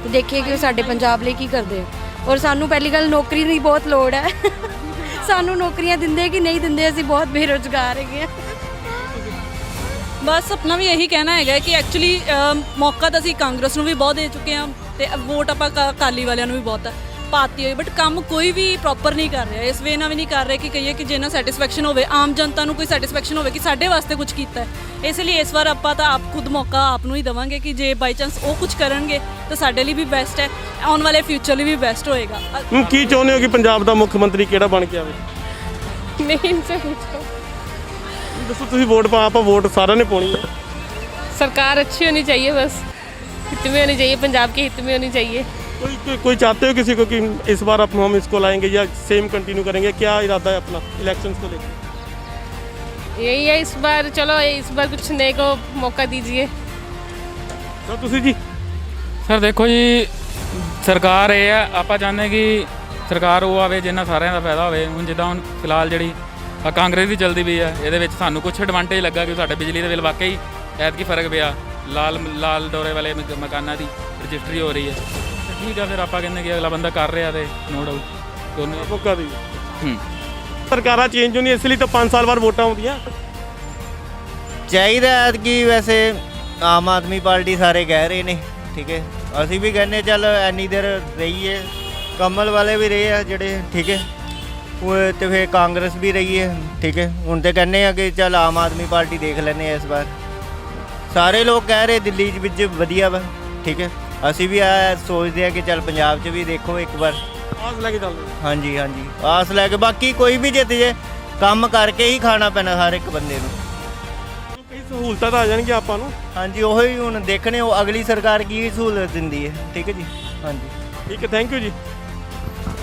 ਤੇ ਦੇਖੀਏ ਕਿ ਉਹ ਸਾਡੇ ਪੰਜਾਬ ਲਈ ਕੀ ਕਰਦੇ ਆ। ਔਰ ਸਾਨੂੰ ਪਹਿਲੀ ਗੱਲ ਨੌਕਰੀ ਦੀ ਬਹੁਤ ਲੋੜ ਹੈ। ਸਾਨੂੰ ਨੌਕਰੀਆਂ ਦਿੰਦੇ ਕਿ ਨਹੀਂ ਦਿੰਦੇ, ਅਸੀਂ ਬਹੁਤ ਬੇਰੁਜ਼ਗਾਰ ਹੈਗੇ ਆ। ਬਸ ਆਪਣਾ ਵੀ ਇਹੀ ਕਹਿਣਾ ਹੈਗਾ ਕਿ ਐਕਚੁਅਲੀ ਮੌਕਾ ਤਾਂ ਅਸੀਂ ਕਾਂਗਰਸ ਨੂੰ ਵੀ ਬਹੁਤ ਦੇ ਚੁੱਕੇ ਹਾਂ, ਤੇ ਵੋਟ ਆਪਾਂ ਅਕਾਲੀ ਵਾਲਿਆਂ ਨੂੰ ਵੀ ਬਹੁਤ ਹੈ। ਪਾਤੀ ਹੋਈ, ਬਟ ਕੰਮ ਕੋਈ ਵੀ ਪ੍ਰੋਪਰ ਨਹੀਂ ਕਰ ਰਿਹਾ। ਇਸ ਵੇ ਨਾਲ ਵੀ ਨਹੀਂ ਕਰ ਰਹੇ ਕਿ ਕਹੀਏ ਕਿ ਜਿੰਨਾ ਸੈਟੀਸਫੈਕਸ਼ਨ ਹੋਵੇ, ਆਮ ਜਨਤਾ ਨੂੰ ਕੋਈ ਸੈਟੀਸਫੈਕਸ਼ਨ ਹੋਵੇ ਕਿ ਸਾਡੇ ਵਾਸਤੇ ਕੁਝ ਕੀਤਾ ਹੈ। ਇਸ ਲਈ ਇਸ ਵਾਰ ਆਪਾਂ ਤਾਂ ਆਪ ਖੁਦ ਮੌਕਾ ਆਪ ਨੂੰ ਹੀ ਦੇਵਾਂਗੇ ਕਿ ਜੇ ਬਾਈ ਚਾਂਸ ਉਹ ਕੁਝ ਕਰਨਗੇ ਤਾਂ ਸਾਡੇ ਲਈ ਵੀ ਬੈਸਟ ਹੈ, ਆਉਣ ਵਾਲੇ ਫਿਊਚਰ ਲਈ ਵੀ ਬੈਸਟ ਹੋਏਗਾ। ਕੀ ਚਾਹੁੰਦੇ ਹੋ ਕਿ ਪੰਜਾਬ ਦਾ ਮੁੱਖ ਮੰਤਰੀ ਕਿਹੜਾ ਬਣ ਕੇ ਆਵੇ? ਮੇਨ ਸੇ ਪੁੱਛੋ, ਦੱਸੋ ਤੁਸੀਂ ਵੋਟ ਆਪਾਂ ਵੋਟ ਸਾਰਿਆਂ ਨੇ ਪਾਉਣੀ ਹੈ। सरकार अच्छी होनी चाहिए, बस हित में होनी चाहिए, पंजाब के हित में होनी चाहिए। कोई चाहते हो किसी को कि इस बार हम इसको लाएंगे या सेम कंटिन्यू करेंगे? क्या इरादा है अपना इलेक्शंस को लेकर? यही है इस बार, चलो इस बार कुछ नए को मौका दीजिए। सर तुसी जी? सर देखो जी, सरकार ये है, आप चाहते कि सरकार वो आवे जिन्ना सारिਆਂ ਦਾ ਫਾਇਦਾ ਹੋਵੇ। ਹੁਣ ਜਿੱਦਾਂ ਹੁਣ ਫਿਲਹਾਲ ਜਿਹੜੀ ਕਾਂਗਰਸ ਦੀ ਚੱਲਦੀ ਵੀ ਹੈ, ਇਹਦੇ ਵਿੱਚ ਸਾਨੂੰ ਕੁਝ ਐਡਵਾਂਟੇਜ ਲੱਗਾ ਕਿ ਸਾਡੇ ਬਿਜਲੀ ਦੇ ਬਿੱਲ ਵਾਕਈ ਐਤਕੀ ਫਰਕ ਪਿਆ। ਲਾਲ ਡੋਰੇ ਵਾਲੇ ਮਕਾਨਾਂ ਦੀ ਰਜਿਸਟਰੀ ਹੋ ਰਹੀ ਹੈ। ਠੀਕ ਆ, ਫਿਰ ਆਪਾਂ ਕਹਿੰਦੇ ਕਿ ਅਗਲਾ ਬੰਦਾ ਕਰ ਰਿਹਾ ਤੇ ਨੋ ਡਾਊਟ ਉਹਨੂੰ ਮੌਕਾ ਦੀ ਸਰਕਾਰਾਂ ਚੇਂਜ ਹੁੰਦੀਆਂ, ਇਸ ਲਈ ਤਾਂ 5 ਸਾਲ ਬਾਅਦ ਵੋਟਾਂ ਆਉਂਦੀਆਂ। ਚਾਹੀਦਾ ਕਿ ਵੈਸੇ ਆਮ ਆਦਮੀ ਪਾਰਟੀ ਸਾਰੇ ਕਹਿ ਰਹੇ ਨੇ, ਠੀਕ ਹੈ, ਅਸੀਂ ਵੀ ਕਹਿੰਦੇ ਚੱਲ ਇੰਨੀ ਦੇਰ ਰਹੀਏ, ਕਮਲ ਵਾਲੇ ਵੀ ਰਹੇ ਆ ਜਿਹੜੇ, ਠੀਕ ਹੈ, ਉਹ ਤੇ ਫਿਰ ਕਾਂਗਰਸ ਵੀ ਰਹੀ ਹੈ, ਠੀਕ ਹੈ। ਹੁਣ ਤੇ ਕਹਿੰਦੇ ਆ ਕਿ ਚੱਲ ਆਮ ਆਦਮੀ ਪਾਰਟੀ ਦੇਖ ਲੈਂਦੇ ਆ ਇਸ ਵਾਰ। ਸਾਰੇ ਲੋਕ ਕਹਿ ਰਹੇ ਦਿੱਲੀ ਵਿੱਚ ਵਧੀਆ ਵਾ, ਠੀਕ ਹੈ। ਅਸੀਂ ਵੀ ਆ ਸੋਚਦੇ ਆ ਕਿ ਚੱਲ ਪੰਜਾਬ 'ਚ ਵੀ ਦੇਖੋ ਇੱਕ ਵਾਰ, ਆਸ ਲੈ ਕੇ ਚੱਲਦੇ। ਹਾਂਜੀ ਹਾਂਜੀ, ਆਸ ਲੈ ਕੇ। ਬਾਕੀ ਕੋਈ ਵੀ ਜਿੱਤ ਜੇ, ਕੰਮ ਕਰਕੇ ਹੀ ਖਾਣਾ ਪੈਣਾ ਹਰ ਇੱਕ ਬੰਦੇ ਨੂੰ। ਕਈ ਸਹੂਲਤਾਂ ਤਾਂ ਆ ਜਾਣਗੀਆਂ ਆਪਾਂ ਨੂੰ। ਹਾਂਜੀ, ਉਹੀ ਹੁਣ ਦੇਖਣੇ ਉਹ ਅਗਲੀ ਸਰਕਾਰ ਕੀ ਸਹੂਲਤ ਦਿੰਦੀ ਹੈ, ਠੀਕ ਹੈ ਜੀ। ਹਾਂਜੀ ਠੀਕ ਹੈ, ਥੈਂਕ ਯੂ ਜੀ।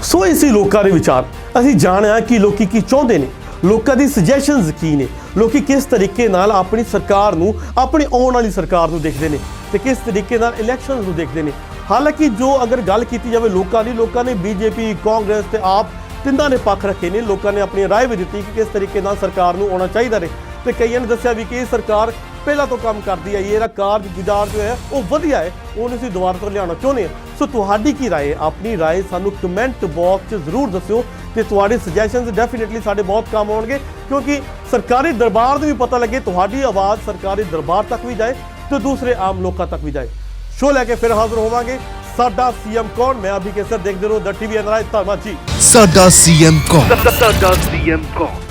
ਸੋ ਇਸੀ ਲੋਕਾਂ ਦੇ ਵਿਚਾਰ ਅਸੀਂ ਜਾਣਿਆ ਕਿ ਲੋਕੀ ਕੀ ਚਾਹੁੰਦੇ ਨੇ, ਲੋਕਾਂ ਦੀ ਸੁਜੈਸ਼ਨਸ ਕੀ ਨੇ, ਲੋਕੀ ਕਿਸ ਤਰੀਕੇ ਨਾਲ ਆਪਣੀ ਸਰਕਾਰ ਨੂੰ, ਆਪਣੀ ਆਉਣ ਵਾਲੀ ਸਰਕਾਰ ਨੂੰ ਦੇਖਦੇ ਨੇ ਤੇ ਕਿਸ ਤਰੀਕੇ ਨਾਲ ਇਲੈਕਸ਼ਨਸ ਨੂੰ ਦੇਖਦੇ ਨੇ। ਹਾਲਾਂਕਿ ਜੋ ਅਗਰ ਗੱਲ ਕੀਤੀ ਜਾਵੇ ਲੋਕਾਂ ਨੇ ਬੀਜੇਪੀ, ਕਾਂਗਰਸ ਤੇ ਆਪ ਤਿੰਨਾਂ ਨੇ ਪੱਖ ਰੱਖੇ ਨੇ। ਲੋਕਾਂ ਨੇ ਆਪਣੀ ਰਾਏ ਵੀ ਦਿੱਤੀ ਕਿ ਕਿਸ ਤਰੀਕੇ ਨਾਲ ਸਰਕਾਰ ਨੂੰ ਆਉਣਾ ਚਾਹੀਦਾ ਨੇ ਤੇ ਕਈਆਂ ਨੇ ਦੱਸਿਆ ਵੀ ਕਿ ਇਹ ਸਰਕਾਰ ਪਹਿਲਾਂ ਤੋਂ ਕੰਮ ਕਰਦੀ ਹੈ, ਇਹਦਾ ਕਾਰਗੁਜ਼ਾਰ ਜੋ ਹੈ ਉਹ ਵਧੀਆ ਹੈ, ਉਹਨੂੰ ਅਸੀਂ ਦੁਬਾਰਾ ਤੋਂ ਲਿਆਉਣਾ ਚਾਹੁੰਦੇ ਹਾਂ। ਸੋ ਤੁਹਾਡੀ ਕੀ ਰਾਏ ਹੈ? ਆਪਣੀ ਰਾਏ ਸਾਨੂੰ ਕਮੈਂਟ ਬਾਕਸ 'ਚ ਜ਼ਰੂਰ ਦੱਸਿਓ ਤੇ ਤੁਹਾਡੇ ਸੁਜੈਸ਼ਨਸ ਡੈਫੀਨੇਟਲੀ ਸਾਡੇ ਬਹੁਤ ਕੰਮ ਆਉਣਗੇ, ਕਿਉਂਕਿ ਸਰਕਾਰੀ ਦਰਬਾਰ ਨੂੰ ਵੀ ਪਤਾ ਲੱਗੇ, ਤੁਹਾਡੀ ਆਵਾਜ਼ ਸਰਕਾਰੀ ਦਰਬਾਰ ਤੱਕ ਵੀ ਜਾਏ ਤੇ ਦੂਸਰੇ ਆਮ ਲੋਕਾਂ ਤੱਕ ਵੀ ਜਾਏ। ਸ਼ੋਅ ਲੈ ਕੇ ਫਿਰ ਹਾਜ਼ਰ ਹੋਵਾਂਗੇ। ਸਾਡਾ ਸੀਐਮ ਕੌਣ? ਮੈਂ ਅਭੀ ਕੇਸਰ, ਦੇਖਦੇ ਰਹੋ ਦ ਟੀਵੀ NRI ਧੰਨਵਾਦ ਜੀ। ਸਾਡਾ ਸੀਐਮ ਕੌਣ? ਸਾਡਾ ਸੀਐਮ ਕੌਣ?